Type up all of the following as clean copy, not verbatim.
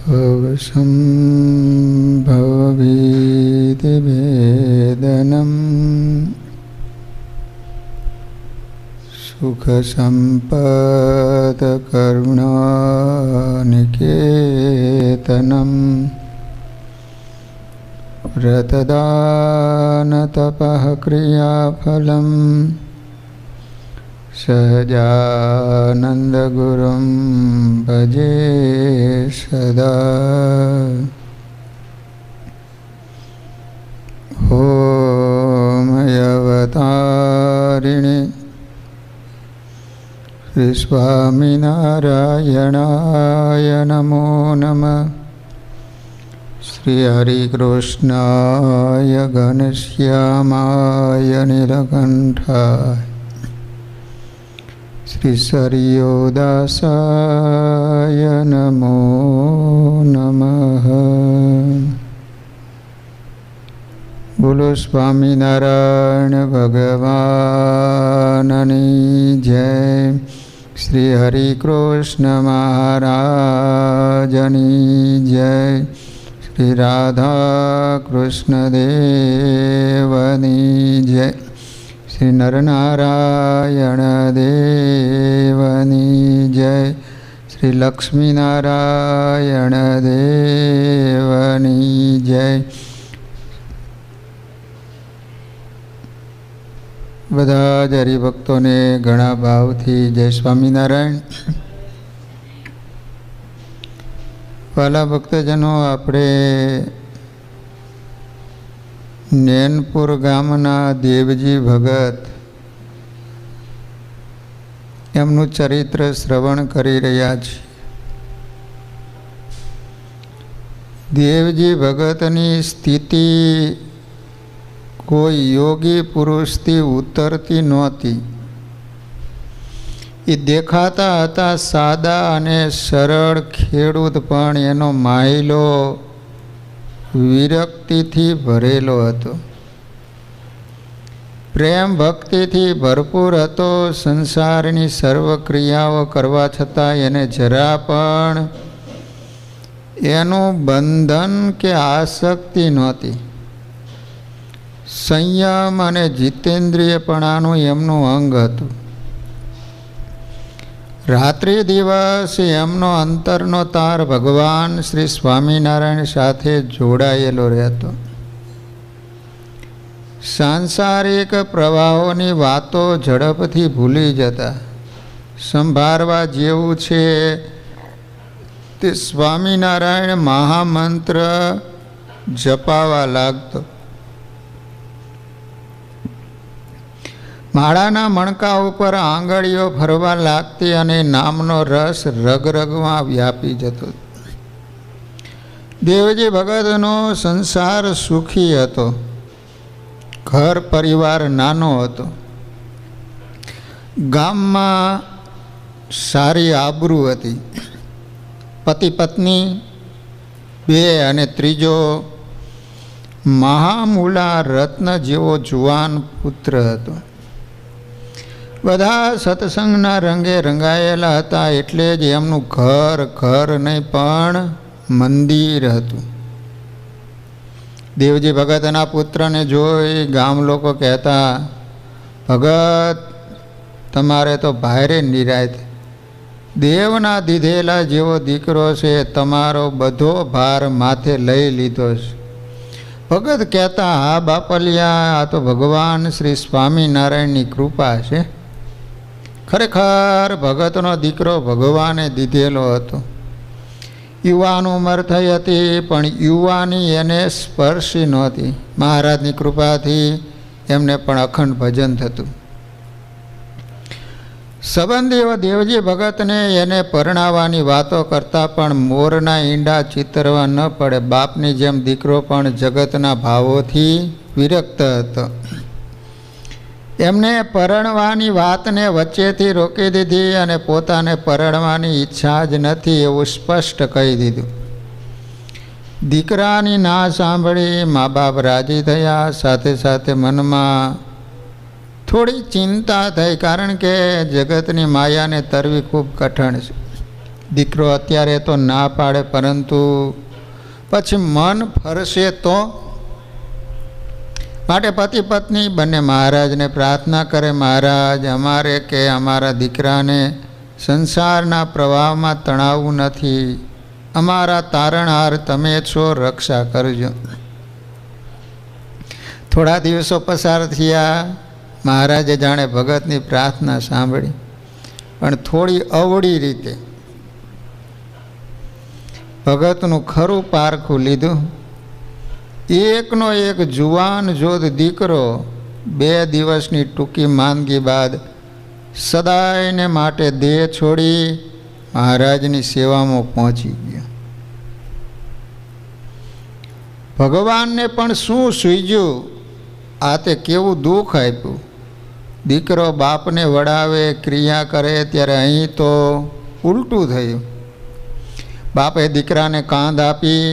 भवसंभवभीतिभेदनं सुखसम्पत्करुणानिकेतनं व्रतदानतपः क्रियाफलं सहजानन्दगुरुं भजे सदा। ओमयवतारिणे श्री स्वामिनारायणाय नमो नमः। श्री हरिकृष्णाय घनश्यामाय नीलकण्ठाय श्री सरयोदासाय नमो नमः। बोलो स्वामिनारायण भगवाननी जय। श्री हरिकृष्ण महाराजनी जय। श्री राधा कृष्ण देवनी जय। श्री नरनारायण देवनी जय। श्री लक्ष्मीनारायण देवनी जय। બધા જ હરિભક્તોને ઘણા ભાવથી જય સ્વામિનારાયણ। વાલા ભક્તજનો, આપણે નેનપુર ગામના દેવજી ભગત એમનું ચરિત્ર શ્રવણ કરી રહ્યા છીએ। દેવજી ભગતની સ્થિતિ કોઈ યોગી પુરુષથી ઉતરતી નહોતી। એ દેખાતા હતા સાદા અને સરળ ખેડૂત, પણ એનો માહિલો વિરક્તિથી ભરેલો હતો, પ્રેમ ભક્તિથી ભરપૂર હતો। સંસારની સર્વ ક્રિયાઓ કરવા છતાં એને જરા પણ એનું બંધન કે આસક્તિ નહોતી। સંયમ અને જીતેન્દ્રિયપણાનું એમનું અંગ હતું। રાત્રિ દિવસ એમનો અંતરનો તાર ભગવાન શ્રી સ્વામિનારાયણ સાથે જોડાયેલો રહેતો। સાંસારિક પ્રવાહોની વાતો ઝડપથી ભૂલી જતા। સંભાળવા જેવું છે તે સ્વામિનારાયણ મહામંત્ર જપાવા લાગતો। માળાના મણકા ઉપર આંગળીઓ ફરવા લાગતી અને નામનો રસ રગરગમાં વ્યાપી જતો। દેવજી ભગતનો સંસાર સુખી હતો, ઘર પરિવાર નાનો હતો, ગામમાં સારી આબરૂ હતી, પતિ પત્ની બે અને ત્રીજો મહામૂલા રત્ન જેવો જુવાન પુત્ર હતો। બધા સત્સંગના રંગે રંગાયેલા હતા, એટલે જ એમનું ઘર નહીં પણ મંદિર હતું। દેવજી ભગતના પુત્રને જોઈ ગામ લોકો કહેતા, ભગત તમારે તો ભારે નિરાય, દેવના દીધેલા જેવો દીકરો છે, તમારો બધો ભાર માથે લઈ લીધો છે। ભગત કહેતા, હા બાપલિયા, આ તો ભગવાન શ્રી સ્વામિનારાયણની કૃપા છે। ખરેખર ભગતનો દીકરો ભગવાને દીધેલો હતો। યુવાન ઉંમર થઈ હતી, પણ યુવાની એને સ્પર્શી નહોતી। મહારાજની કૃપાથી એમને પણ અખંડ ભજન થતું। સંબંધીઓ દેવજી ભગતને એને પરણાવવાની વાતો કરતા, પણ મોરના ઈંડા ચિતરવા ન પડે, બાપની જેમ દીકરો પણ જગતના ભાવોથી વિરક્ત હતો। એમને પરણવાની વાતને વચ્ચેથી રોકી દીધી અને પોતાને પરણવાની ઈચ્છા જ નથી એવું સ્પષ્ટ કહી દીધું। દીકરાની ના સાંભળી મા બાપ રાજી થયા। સાથે સાથે મનમાં થોડી ચિંતા થઈ, કારણ કે જગતની માયાને તરવી ખૂબ કઠણ છે। દીકરો અત્યારે તો ના પાડે, પરંતુ પછી મન ફરશે તો. માટે પતિ પત્ની બંને મહારાજને પ્રાર્થના કરે, મહારાજ અમારે કે અમારા દીકરાને સંસારના પ્રવાહમાં તણાવવું નથી, અમારા તારણહાર તમે છો, રક્ષા કરજો. થોડા દિવસો પસાર થયા. મહારાજે જાણે ભગતની પ્રાર્થના સાંભળી, પણ થોડી અવળી રીતે ભગતનું ખરું પારખું લીધું. એકનો એક જુવાન જોધ દીકરો 2 દિવસની ટૂંકી માંદગી બાદ સદાયને માટે દેહ છોડી મહારાજની સેવામાં પહોંચી ગયો. ભગવાનને પણ શું સૂઝ્યું, આ તે કેવું દુઃખ આપ્યું. દીકરો બાપને વડાવે, ક્રિયા કરે, ત્યારે અહીં તો ઉલટું થયું. બાપે દીકરાને કાંધ આપી,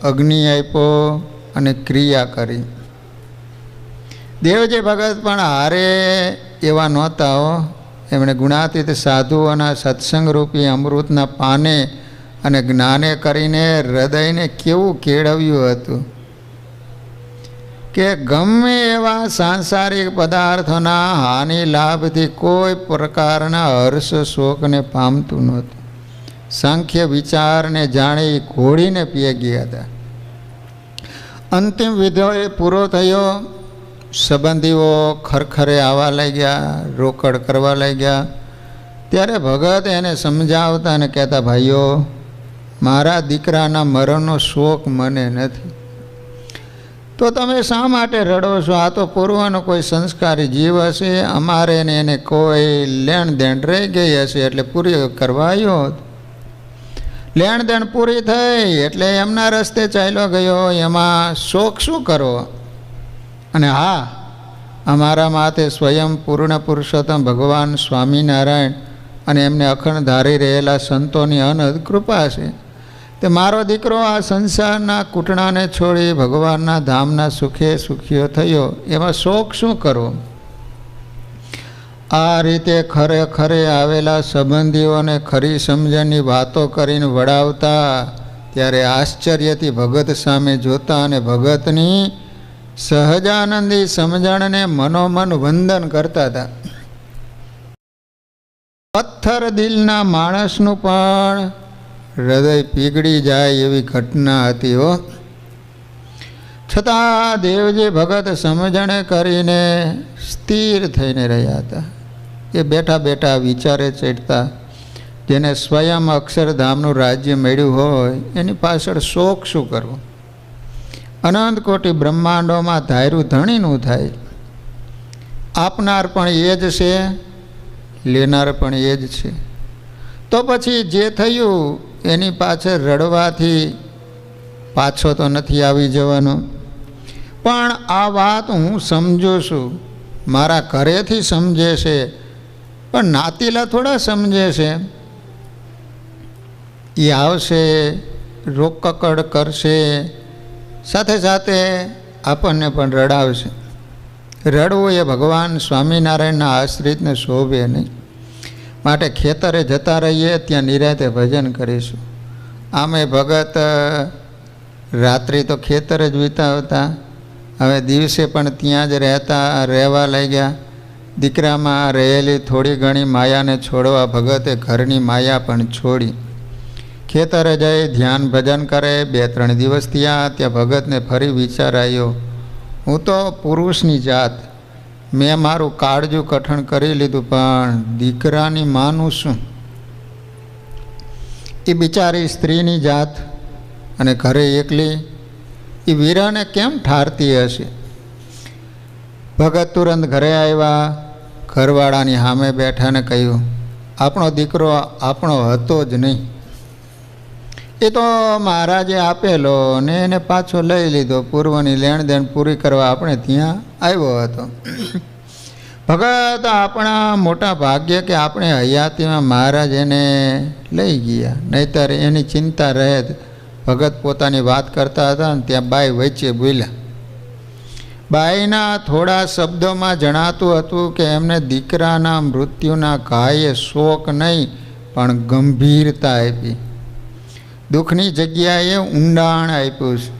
અગ્નિ આપ્યો અને ક્રિયા કરી. દેવજી ભગત પણ હારે એવા નહોતા હો. એમણે ગુણાતીત સાધુઓના સત્સંગરૂપી અમૃતના પાને અને જ્ઞાને કરીને હૃદયને કેવું કેળવ્યું હતું કે ગમે એવા સાંસારિક પદાર્થોના હાનિ લાભથી કોઈ પ્રકારના હર્ષ શોકને પામતું નહોતું. સાંખ્ય વિચારને જાણે ઘોડીને પીએ ગયા હતા. અંતિમ વિધિ પૂરો થયો. સંબંધીઓ ખરખરે આવવા લાગ્યા, રોકડ કરવા લાગ્યા. ત્યારે ભગત એને સમજાવતા અને કહેતા, ભાઈઓ મારા દીકરાના મરણનો શોક મને નથી, તો તમે શા માટે રડો છો? આ તો પૂર્વનો કોઈ સંસ્કારી જીવ હશે, અમારે એને કોઈ લેણ દેણ રહી ગઈ હશે એટલે પૂરી કરવા આવ્યો. લેણ દેણ પૂરી થઈ એટલે એમના રસ્તે ચાલ્યો ગયો, એમાં શોક શું કરવો? અને હા, અમારા માથે સ્વયં પૂર્ણ પુરુષોત્તમ ભગવાન સ્વામિનારાયણ અને એમને અખંડ ધારી રહેલા સંતોની અનંત કૃપા છે. તે મારો દીકરો આ સંસારના કૂટણાને છોડી ભગવાનના ધામના સુખે સુખીઓ થયો, એમાં શોક શું કરવો? આ રીતે ખરેખરે આવેલા સંબંધીઓને ખરી સમજણની વાતો કરીને વડાવતા, ત્યારે આશ્ચર્યથી ભગત સામે જોતા અને ભગતની સહજાનંદી સમજણને મનોમન વંદન કરતા હતા. પથ્થર દિલના માણસનું પણ હૃદય પીગળી જાય એવી ઘટના હતી હો. છતાં દેવજી ભગત સમજણે કરીને સ્થિર થઈને રહ્યા હતા. એ બેઠા બેઠા વિચારે ચડતા, જેને સ્વયં અક્ષરધામનું રાજ્ય મળ્યું હોય એની પાછળ શોક શું કરવો? અનંત કોટી બ્રહ્માંડોમાં ધાર્યું ધણીનું થાય. આપનાર પણ એ જ છે, લેનાર પણ એ જ છે. તો પછી જે થયું એની પાછળ રડવાથી પાછો તો નથી આવી જવાનો. પણ આ વાત હું સમજું છું, મારા ઘરેથી સમજે છે, પણ નાતીલા થોડા સમજે છે. એ આવશે, રોકકડ કરશે, સાથે સાથે આપણને પણ રડાવશે. રડવું એ ભગવાન સ્વામિનારાયણના આશ્રિતને શોભે નહીં. માટે ખેતરે જતા રહીએ, ત્યાં નિરાતે ભજન કરીશું. આમે ભગત રાત્રિ તો ખેતર જ વિતાવતા, હવે દિવસે પણ ત્યાં જ રહેવા લાગ્યા. દીકરામાં રહેલી થોડી ઘણી માયાને છોડવા ભગતે ઘરની માયા પણ છોડી ખેતરે જઈ ધ્યાન ભજન કરે. 2-3 દિવસ થયા. ત્યાં ભગતને ફરી વિચાર આવ્યો, હું તો પુરુષની જાત, મેં મારું કાળજું કઠણ કરી લીધું, પણ દીકરાની માનું શું? એ બિચારી સ્ત્રીની જાત અને ઘરે એકલી, એ વીરાને કેમ ઠારતી હશે? ભગત તુરંત ઘરે આવ્યા. ઘરવાળાની સામે બેઠાને કહ્યું, આપણો દીકરો આપણો હતો જ નહીં, એ તો મહારાજે આપેલો ને એને પાછો લઈ લીધો. પૂર્વની લેણ દેણ પૂરી કરવા આપણે ત્યાં આવ્યો હતો. ભગત આપણા મોટા ભાગ્ય કે આપણે હયાતીમાં મહારાજ એને લઈ ગયા, નહીંતર એની ચિંતા રહે. ભગત પોતાની વાત કરતા હતા ને ત્યાં બાઈ વચ્ચે બોલ્યા. બાઈના થોડા શબ્દોમાં જણાતું હતું કે એમને દીકરાના મૃત્યુના ઘાયે શોક નહીં, પણ ગંભીરતા આપી, દુઃખની જગ્યાએ ઊંડાણ આપ્યું છે.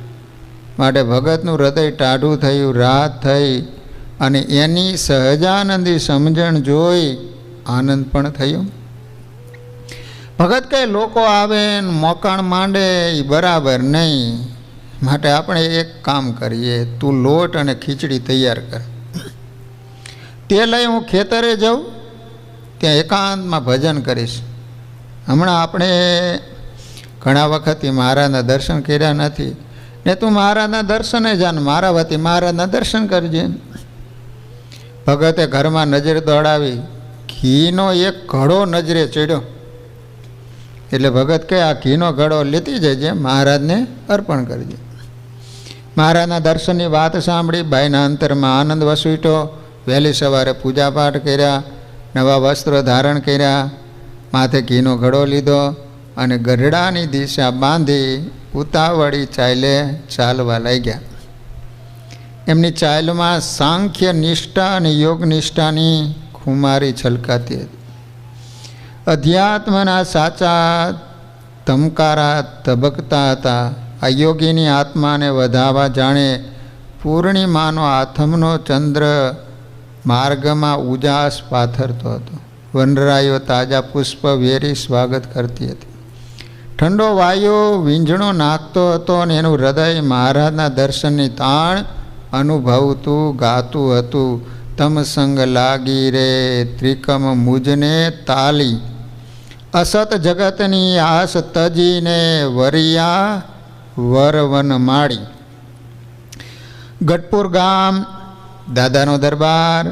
માટે ભગતનું હૃદય ટાઢું થયું, રાહત થઈ, અને એની સહજાનંદી સમજણ જોઈ આનંદ પણ થયો. ભગત કહે લોકો આવે ને મોકાણ માંડે એ બરાબર નહીં, માટે આપણે એક કામ કરીએ, તું લોટ અને ખીચડી તૈયાર કર, તે લઈ હું ખેતરે જાઉં, ત્યાં એકાંતમાં ભજન કરીશ. હમણાં આપણે ઘણા વખતથી મહારાજના દર્શન કર્યા નથી ને તું મહારાજના દર્શને જા ને મારા વતી મહારાજના દર્શન કરજે. ભગતે ઘરમાં નજર દોડાવી, ઘીનો એક ઘડો નજરે ચડ્યો. એટલે ભગત કહે આ ઘીનો ઘડો લેતી જજે, મહારાજને અર્પણ કરજે. મહારાજના દર્શનની વાત સાંભળી બાઈના અંતરમાં આનંદ વસૂટ્યો. વહેલી સવારે પૂજાપાઠ કર્યા, નવા વસ્ત્રો ધારણ કર્યા, માથે ઘીનો ઘડો લીધો અને ગઢડાની દિશા બાંધી ઉતાવળી ચાલે ચાલવા લાગ્યા. એમની ચાલમાં સાંખ્ય નિષ્ઠા અને યોગ નિષ્ઠાની ખુમારી છલકાતી હતી. અધ્યાત્મના સાચા ધમકારા ધબકતા હતા. આ યોગીની આત્માને વધાવા જાણે પૂર્ણિમાનો આથમનો ચંદ્ર માર્ગમાં ઉજાસ પાથરતો હતો. વનરાયો તાજા પુષ્પ વેરી સ્વાગત કરતી હતી. ઠંડો વાયુ વીંઝણો નાખતો હતો અને એનું હૃદય મહારાજના દર્શનની તાણ અનુભવતું ગાતું હતું. તમ સંગ લાગી રે ત્રિકમ મુજને તાલી, અસત જગતની આસ તજીને વરિયા વરવન માળી. ગઢપુર ગામ દાદાનો દરબાર,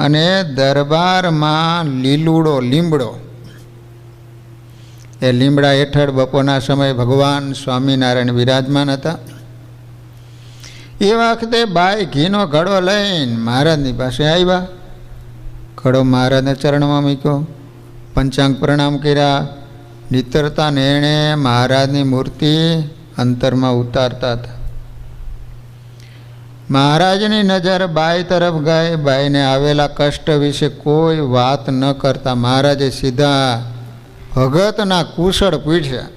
અને દરબારમાં લીલુડો લીમડો. એ લીમડા હેઠળ બપોરના સમયે ભગવાન સ્વામિનારાયણ વિરાજમાન હતા. એ વખતે બાઈ ઘીનો ઘડો લઈને મહારાજની પાસે આવ્યા. ઘડો મહારાજને ચરણમાં મૂક્યો, પંચાંગ પ્રણામ કર્યા. નિતરતા નેણે મહારાજની મૂર્તિ અંતરમાં ઉતારતા હતા. મહારાજની નજર બાઈ તરફ ગઈ. બાઈને આવેલા કષ્ટ વિશે કોઈ વાત ન કરતા મહારાજે સીધા ભગતના કુશળ પૂછ્યા,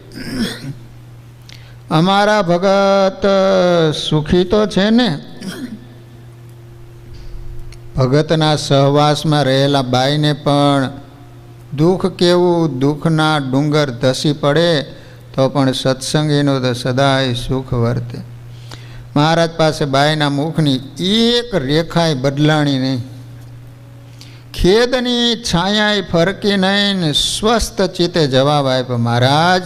અમારા ભગત સુખી તો છે ને? ભગતના સહવાસમાં રહેલા બાઈને પણ દુઃખ કેવું, દુઃખના ડુંગર ધસી પડે તો પણ સત્સંગીનું તો સદાય સુખ વર્તે. મહારાજ પાસે બાઈના મુખની એક રેખાય બદલાણી નહીં, ખેદની છાયાએ ફરકી નહીં, સ્વસ્થ ચિત્તે જવાબ આપ્યો, મહારાજ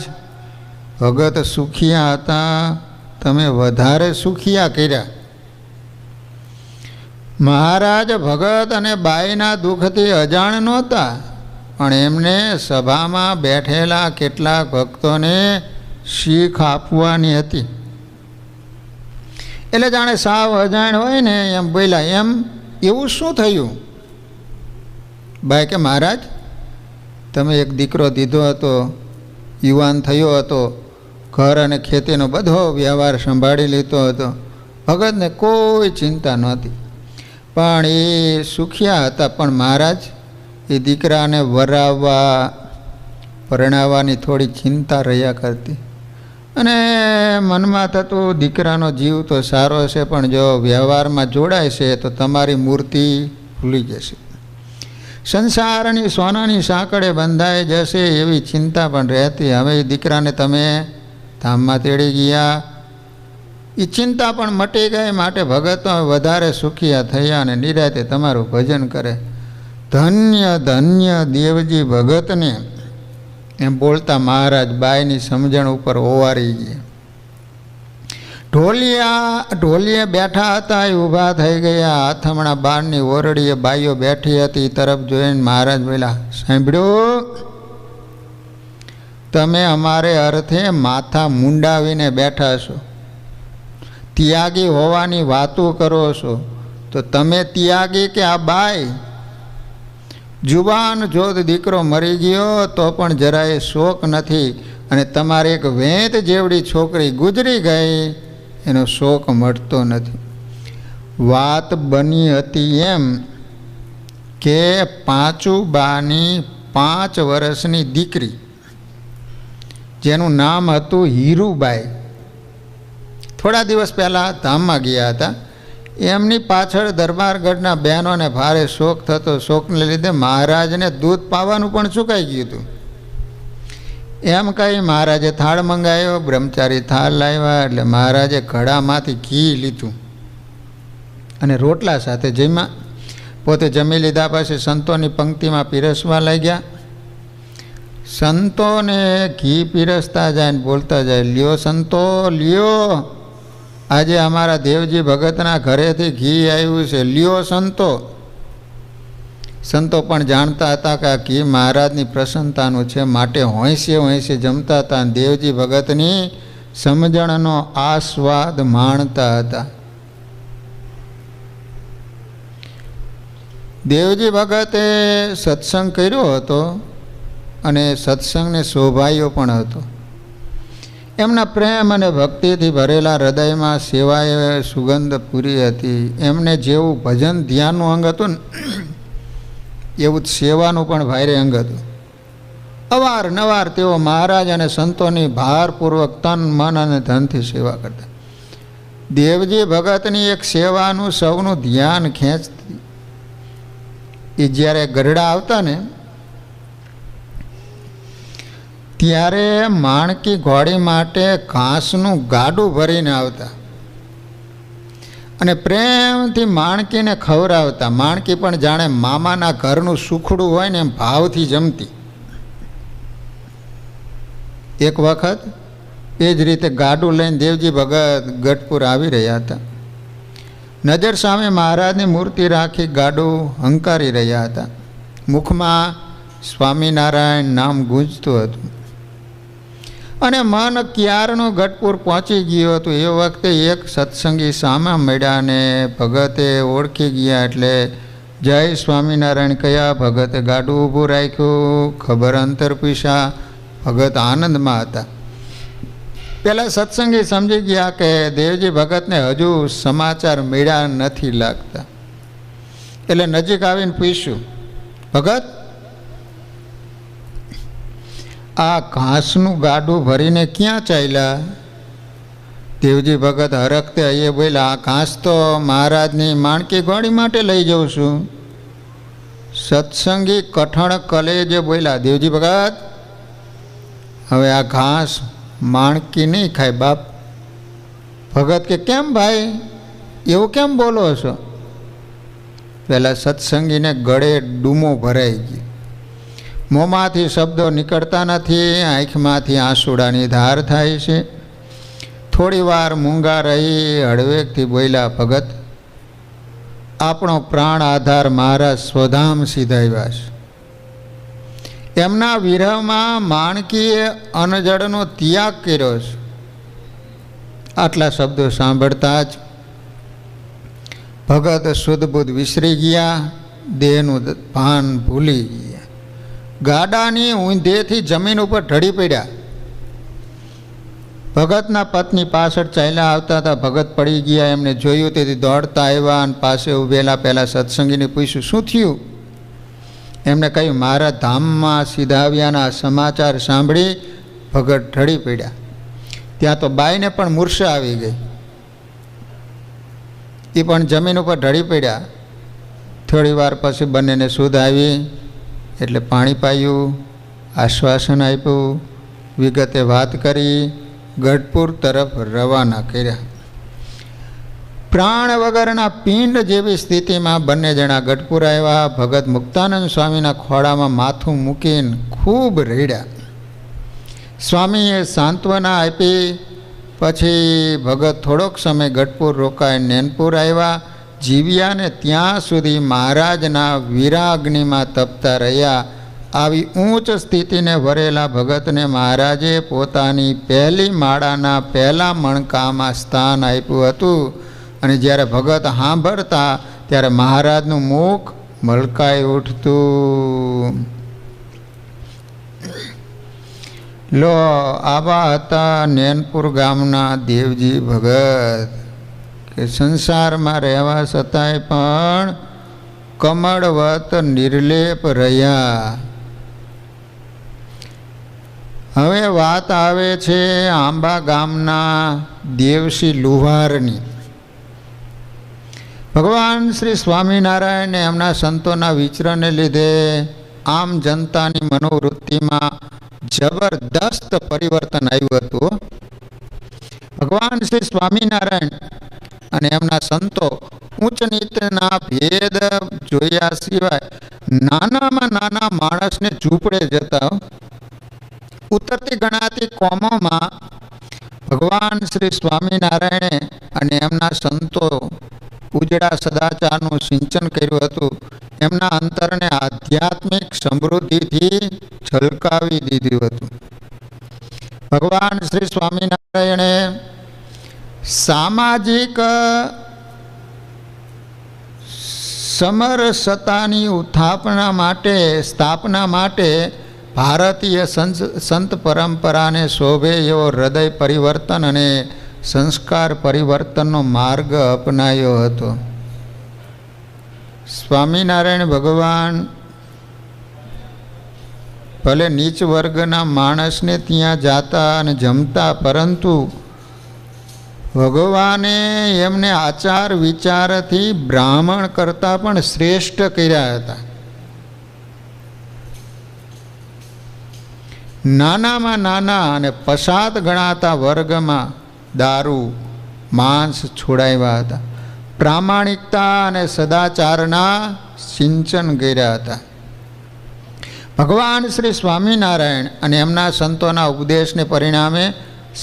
ભગત સુખિયા હતા, તમે વધારે સુખિયા કર્યા. મહારાજ ભગત અને બાઈના દુઃખથી અજાણ નહોતા, પણ એમને સભામાં બેઠેલા કેટલાક ભક્તોને શીખ આપવાની હતી. એટલે જાણે સાવ અજાણ હોય ને એમ બોલ્યા, એમ એવું શું થયું? બાઈ કે મહારાજ તમે એક દીકરો દીધો હતો, યુવાન થયો હતો, ઘર અને ખેતીનો બધો વ્યવહાર સંભાળી લીધો હતો, ભગતને કોઈ ચિંતા નહોતી, પણ એ સુખિયા હતા. પણ મહારાજ એ દીકરાને વરાવવા પરણાવવાની થોડી ચિંતા રહ્યા કરતી, અને મનમાં થતું દીકરાનો જીવ તો સારો છે, પણ જો વ્યવહારમાં જોડાય છે તો તમારી મૂર્તિ ભૂલી જશે, સંસારની સોનાની સાંકળે બંધાઈ જશે, એવી ચિંતા પણ રહેતી. હવે એ દીકરાને તમે ધામમાં તેડી ગયા, એ ચિંતા પણ મટી ગઈ. માટે ભગતો વધારે સુખિયા થયા અને નિરાતે તમારું ભજન કરે. ધન્ય ધન્ય દેવજી ભગતને એમ બોલતા મહારાજ બાઈની સમજણ ઉપર ઓવારી ગયા. ઢોલીએ બેઠા હતા એ ઊભા થઈ ગયા. આથમણા બારની ઓરડીએ બાઈઓ બેઠી હતી, તરફ જોઈને મહારાજ બોલ્યા, સાંભળ્યું? તમે અમારે અર્થે માથા મુંડાવીને બેઠા છો, ત્યાગી હોવાની વાતો કરો છો, તો તમે ત્યાગી કે આ બાઈ? જુવાન જોત દીકરો મરી ગયો તો પણ જરાય શોક નથી, અને તમારે એક વેંત જેવડી છોકરી ગુજરી ગઈ એનો શોક મળતો નથી. વાત બની હતી એમ કે પાંચુબાની 5 વર્ષની દીકરી જેનું નામ હતું હીરુબાઈ. થોડા દિવસ પહેલાં ધામમાં ગયા હતા. એમની પાછળ દરબારગઢના બહેનોને ભારે શોખ થતો. શોખને લીધે મહારાજને દૂધ પાવાનું પણ ચૂકાઈ ગયું હતું. એમ કહી મહારાજે થાળ મંગાવ્યો. બ્રહ્મચારી થાળ લાવ્યા એટલે મહારાજે ઘડામાંથી ઘી લીધું અને રોટલા સાથે જમ્યા. પોતે જમી લીધા પછી સંતોની પંક્તિમાં પીરસવા લાગ્યા. સંતોને ઘી પીરસતા જાય ને બોલતા જાય, લ્યો સંતો લ્યો, આજે અમારા દેવજી ભગતના ઘરેથી ઘી આવ્યું છે, લ્યો સંતો. સંતો પણ જાણતા હતા કે આ ઘી મહારાજની પ્રસન્નતાનું છે, માટે હોંશે જમતા હતા અને દેવજી ભગતની સમજણનો આસ્વાદ માણતા હતા. દેવજી ભગતે સત્સંગ કર્યો હતો અને સત્સંગને શોભાયો પણ હતો. એમના પ્રેમ અને ભક્તિથી ભરેલા હૃદયમાં સેવાએ સુગંધ પૂરી હતી. એમને જેવું ભજન ધ્યાનનું અંગ હતું ને એવું જ સેવાનું પણ ભારે અંગ હતું. અવારનવાર તેઓ મહારાજ અને સંતોની ભારપૂર્વક તન મન અને ધનથી સેવા કરતા. દેવજી ભગતની એક સેવાનું સૌનું ધ્યાન ખેંચતી. એ જ્યારે ગરડા આવતા ને ત્યારે માણકી ઘોડી માટે ઘાસનું ગાડું ભરીને આવતા અને પ્રેમથી માણકીને ખવડાવતા. માણકી પણ જાણે મામાના ઘરનું સુખડું હોય ને એમ ભાવથી જમતી. એક વખત એ જ રીતે ગાડું લઈને દેવજી ભગત ગઢપુર આવી રહ્યા હતા. નજર સામે મહારાજની મૂર્તિ રાખી ગાડું હંકારી રહ્યા હતા. મુખમાં સ્વામિનારાયણ નામ ગૂંજતું હતું અને મન ક્યારનું ગઢપુર પહોંચી ગયું હતું. એ વખતે એક સત્સંગી સામે મળ્યા અને ભગતે ઓળખી ગયા એટલે જય સ્વામિનારાયણ કયા. ભગતે ગાડું ઊભું રાખ્યું. ખબર અંતર પૂછ્યા. ભગત આનંદમાં હતા. પેલા સત્સંગી સમજી ગયા કે દેવજી ભગતને હજુ સમાચાર મળ્યા નથી લાગતા. એટલે નજીક આવીને પૂછ્યું, ભગત આ ઘાસનું ગાડું ભરીને ક્યાં ચાલ્યા? દેવજી ભગત હરખતે અહીંયા બોલ્યા, આ ઘાસ તો મહારાજની માણકી ઘોડી માટે લઈ જાઉં છું. સત્સંગી કઠણ કલેજે બોલ્યા, દેવજી ભગત હવે આ ઘાસ માણકી નહીં ખાય બાપ. ભગત કે કેમ ભાઈ એવું કેમ બોલો છો? પહેલાં સત્સંગીને ગળે ડૂમો ભરાઈ ગયો. મોંમાંથી શબ્દો નીકળતા નથી. આંખમાંથી આંસુડાની ધાર થાય છે. થોડી વાર મૂંગા રહી હળવેકથી બોલ્યા, ભગત આપણો પ્રાણ આધાર મહારાજ સ્વધામ સીધાવ્યા છે. એમના વિરહમાં માણકીએ અનજળનો ત્યાગ કર્યો છે. આટલા શબ્દો સાંભળતા જ ભગત શુદ્ધ બુદ્ધ વિસરી ગયા. દેહનું ભાન ભૂલી ગયા. ગાડાની ઊંધેથી જમીન ઉપર ઢળી પડ્યા. ભગતના પત્ની પાછળ ચાલ્યા આવતા હતા. ભગત પડી ગયા. એમને જોયું તેથી દોડતા આવ્યા અને પાસે ઊભેલા પહેલાં સત્સંગીને પૂછ્યું, શું થયું? એમને કહ્યું, મારા ધામમાં સીધાવ્યાના સમાચાર સાંભળી ભગત ઢળી પડ્યા. ત્યાં તો બાઈને પણ મૂર્છા આવી ગઈ. એ પણ જમીન ઉપર ઢળી પડ્યા. થોડી વાર પછી બંનેને સુધ આવી એટલે પાણી પાયું, આશ્વાસન આપ્યું, વિગતે વાત કરી, ગઢપુર તરફ રવાના કર્યા. પ્રાણ વગરના પિંડ જેવી સ્થિતિમાં બંને જણા ગઢપુર આવ્યા. ભગત મુક્તાનંદ સ્વામીના ખોળામાં માથું મૂકીને ખૂબ રડ્યા. સ્વામીએ સાંત્વના આપી. પછી ભગત થોડોક સમય ગઢપુર રોકાઈ નેનપુર આવ્યા. જીવ્યાને ત્યાં સુધી મહારાજના વિરાગ્નિમાં તપતા રહ્યા. આવી ઊંચ સ્થિતિને વરેલા ભગતને મહારાજે પોતાની પહેલી માળાના પહેલા મણકામાં સ્થાન આપ્યું હતું. અને જ્યારે ભગત સાંભળતા ત્યારે મહારાજનું મુખ મલકાઈ ઉઠતું. લો આવા હતા નેનપુર ગામના દેવજી ભગત કે સંસારમાં રહેવા છતાંય પણ કમળવત નિર્લેપ રહ્યા. હવે વાત આવે છે આંબા ગામના દેવસી લુહારની. ભગવાન શ્રી સ્વામિનારાયણને એમના સંતોના વિચરણને લીધે આમ જનતાની મનોવૃત્તિમાં જબરદસ્ત પરિવર્તન આવ્યું હતું. ભગવાન શ્રી સ્વામિનારાયણ અને એમના સંતો ઉચ્ચ નીચના ભેદ જોયા સિવાય નાનામાં નાના માણસને ઝૂંપડે જતા ઉતરતી ગણાતી કોમોમાં ભગવાન શ્રી સ્વામિનારાયણે અને એમના સંતો ઉજળા સદાચારનું સિંચન કર્યું હતું. એમના અંતરને આધ્યાત્મિક સમૃદ્ધિથી છલકાવી દીધું હતું. ભગવાન શ્રી સ્વામિનારાયણે સામાજિક સમરસતાની સ્થાપના માટે ભારતીય સંત પરંપરાને શોભે એવો હૃદય પરિવર્તન અને સંસ્કાર પરિવર્તનનો માર્ગ અપનાવ્યો હતો. સ્વામિનારાયણ ભગવાન ભલે નીચ વર્ગના માણસને ત્યાં જાતા અને જમતા, પરંતુ ભગવાને એમને આચાર વિચારથી બ્રાહ્મણ કરતાં પણ શ્રેષ્ઠ કર્યા હતા. નાનામાં નાના અને પછાત ગણાતા વર્ગમાં દારૂ માંસ છોડાવ્યા હતા. પ્રામાણિકતા અને સદાચારના સિંચન કર્યા હતા. ભગવાન શ્રી સ્વામિનારાયણ અને એમના સંતોના ઉપદેશને પરિણામે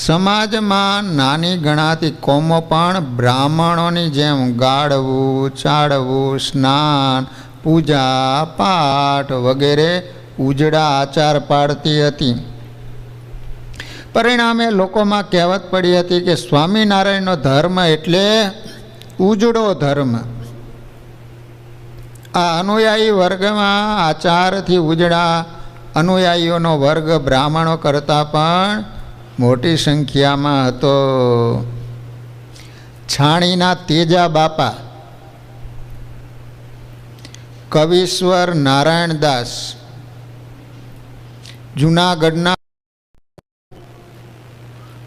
સમાજમાં નાની ગણાતી કોમો પણ બ્રાહ્મણોની જેમ ગાળવું, ચાળવું, સ્નાન, પૂજા પાઠ વગેરે ઉજળા આચાર પાડતી હતી. પરિણામે લોકોમાં કહેવત પડી હતી કે સ્વામિનારાયણનો ધર્મ એટલે ઉજળો ધર્મ. આ અનુયાયી વર્ગમાં આચારથી ઉજળા અનુયાયીઓનો વર્ગ બ્રાહ્મણો કરતાં પણ મોટી સંખ્યામાં હતો. છાણીના તેજા બાપા કવિશ્વર નારાયણદાસ જૂનાગઢના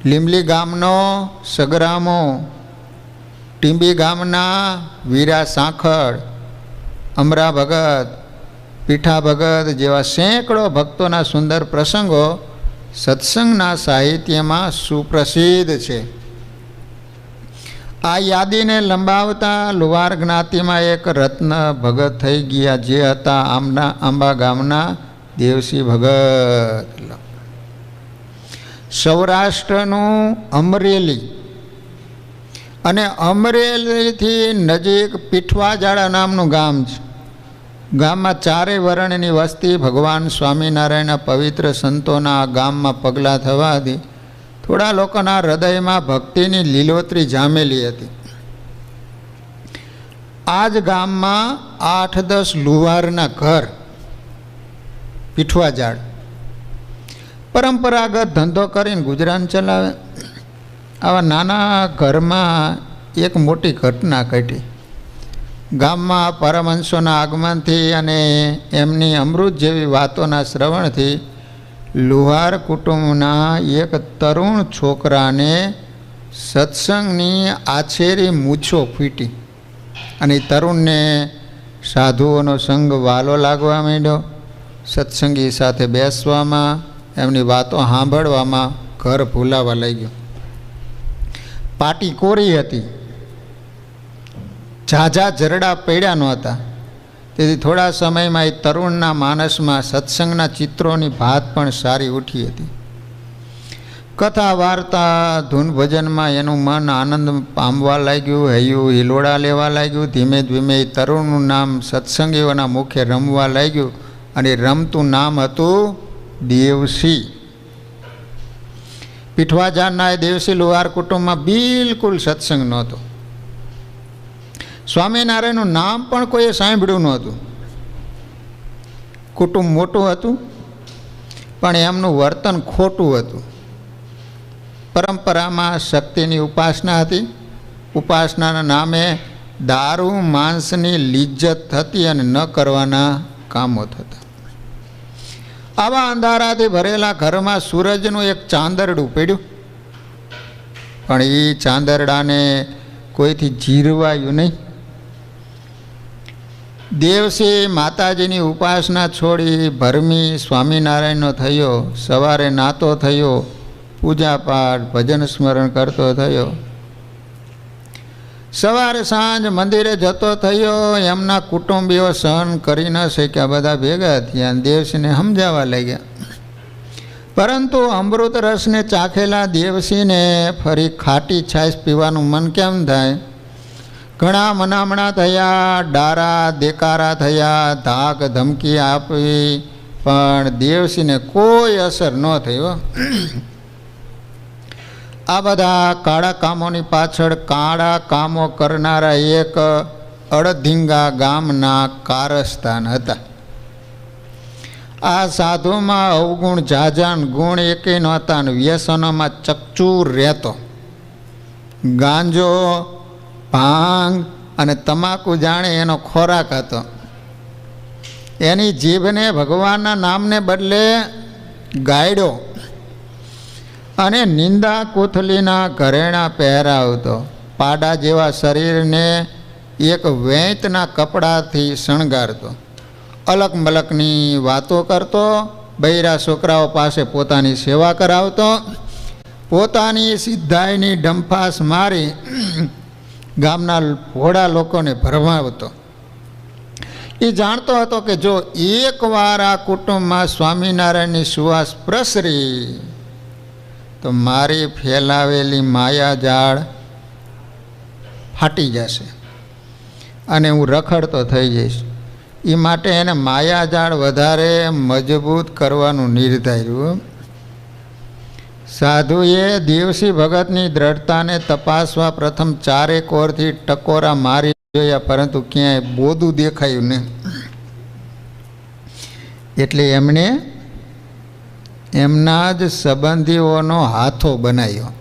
લીંબલી ગામનો સગરામો, ટીંબી ગામના વીરા સાંખળ, અમરા ભગત, પીઠા ભગત જેવા સેંકડો ભક્તોના સુંદર પ્રસંગો સત્સંગના સાહિત્યમાં સુપ્રસિદ્ધ છે. આ યાદીને લંબાવતા લુહાર જ્ઞાતિમાં એક રત્ન ભગત થઈ ગયા, જે હતા આંબા ગામના દેવસી ભગત. સૌરાષ્ટ્રનું અમરેલી અને અમરેલીથી નજીક પીઠવાજાળા નામનું ગામ છે. ગામમાં ચારેય વર્ણની વસ્તી ભગવાન સ્વામિનારાયણના પવિત્ર સંતોના આ ગામમાં પગલાં થવાથી થોડા લોકોના હૃદયમાં ભક્તિની લીલોતરી જામેલી હતી. આ જ ગામમાં 8-10 લુહારના ઘર પીઠવાજાળ પરંપરાગત ધંધો કરીને ગુજરાન ચલાવે. આવા નાના ઘરમાં એક મોટી ઘટના ઘટી. ગામમાં પરમહંસોના આગમનથી અને એમની અમૃત જેવી વાતોના શ્રવણથી લુહાર કુટુંબના એક તરુણ છોકરાને સત્સંગની આછેરી મૂછો ફૂટી અને તરુણને સાધુઓનો સંગ વાલો લાગવા માંડ્યો. સત્સંગી સાથે બેસવામાં, એમની વાતો સાંભળવામાં ઘર ભૂલાવા લાગ્યું. પાટી કોરી હતી, ઝાઝા જરડા પડ્યા નહોતા. તેથી થોડા સમયમાં એ તરુણના માનસમાં સત્સંગના ચિત્રોની ભાત પણ સારી ઉઠી હતી. કથા વાર્તા ધૂન ભજનમાં એનું મન આનંદ પામવા લાગ્યું, હૈયું હિલોડા લેવા લાગ્યું. ધીમે ધીમે એ તરુણનું નામ સત્સંગીઓના મુખે રમવા લાગ્યું અને રમતું નામ હતું દેવસી. પીઠવાજાળના એ દેવસી લુહાર કુટુંબમાં બિલકુલ સત્સંગ નહોતો. સ્વામિનારાયણનું નામ પણ કોઈએ સાંભળ્યું નહોતું. કુટુંબ મોટું હતું પણ એમનું વર્તન ખોટું હતું. પરંપરામાં શક્તિની ઉપાસના હતી. ઉપાસનાના નામે દારૂ માંસની લિજ્જત થતી અને ન કરવાના કામો થતા. આવા અંધારાથી ભરેલા ઘરમાં સૂરજનું એક ચાંદરડું પડ્યું, પણ એ ચાંદરડાને કોઈથી જીરવાયું નહીં. દેવસી માતાજીની ઉપાસના છોડી ભરમી સ્વામિનારાયણનો થયો. સવારે નાતો થયો, પૂજાપાઠ ભજન સ્મરણ કરતો થયો. સવારે સાંજ મંદિરે જતો થયો. એમના કુટુંબીઓ સહન કરી ન શક્યા, બધા ભેગા થયા, દેવસીને સમજાવવા લાગ્યા. પરંતુ અમૃત રસને ચાખેલા દેવસીને ફરી ખાટી છાશ પીવાનું મન કેમ થાય? ઘણા મનામણા થયા, ડારા દેકારા થયા, ધાક ધમકી આપી, પણ દેવસીને કોઈ અસર ન થયો. આ બધા કાળા કામોની પાછળ કાળા કામો કરનારા એક અડધીંગા ગામના કારસ્તાન હતા. આ સાધુમાં અવગુણ જાજાન ગુણ એકેય નહોતા, વ્યસનોમાં ચકચૂર રહેતો. ગાંજો, ભાંગ અને તમાકુ જાણે એનો ખોરાક હતો. એની જીભને ભગવાનના નામને બદલે ગાયડો અને નિંદા કુથલીના ઘરેણાં પહેરાવતો. પાડા જેવા શરીરને એક વેંતના કપડાથી શણગારતો. અલક મલકની વાતો કરતો. બૈરા છોકરાઓ પાસે પોતાની સેવા કરાવતો. પોતાની સિદ્ધાઈની ડંફાસ મારી ગામના ભોળા લોકોને ભરમાવતો. એ જાણતો હતો કે જો એકવાર આ કુટુંબમાં સ્વામિનારાયણની સુવાસ પ્રસરી તો મારી ફેલાવેલી માયાજાળ ફાટી જશે અને હું રખડતો થઈ જઈશ. એ માટે એને માયાજાળ વધારે મજબૂત કરવાનું નિર્ધાર્યું. સાધુએ દેવસી ભગતની દ્રઢતાને તપાસવા પ્રથમ 4 કોરથી ટકોરા મારી જોયા, પરંતુ ક્યાંય બોધું દેખાયું નહીં. એટલે એમણે એમના જ સંબંધીઓનો હાથો બનાવ્યો.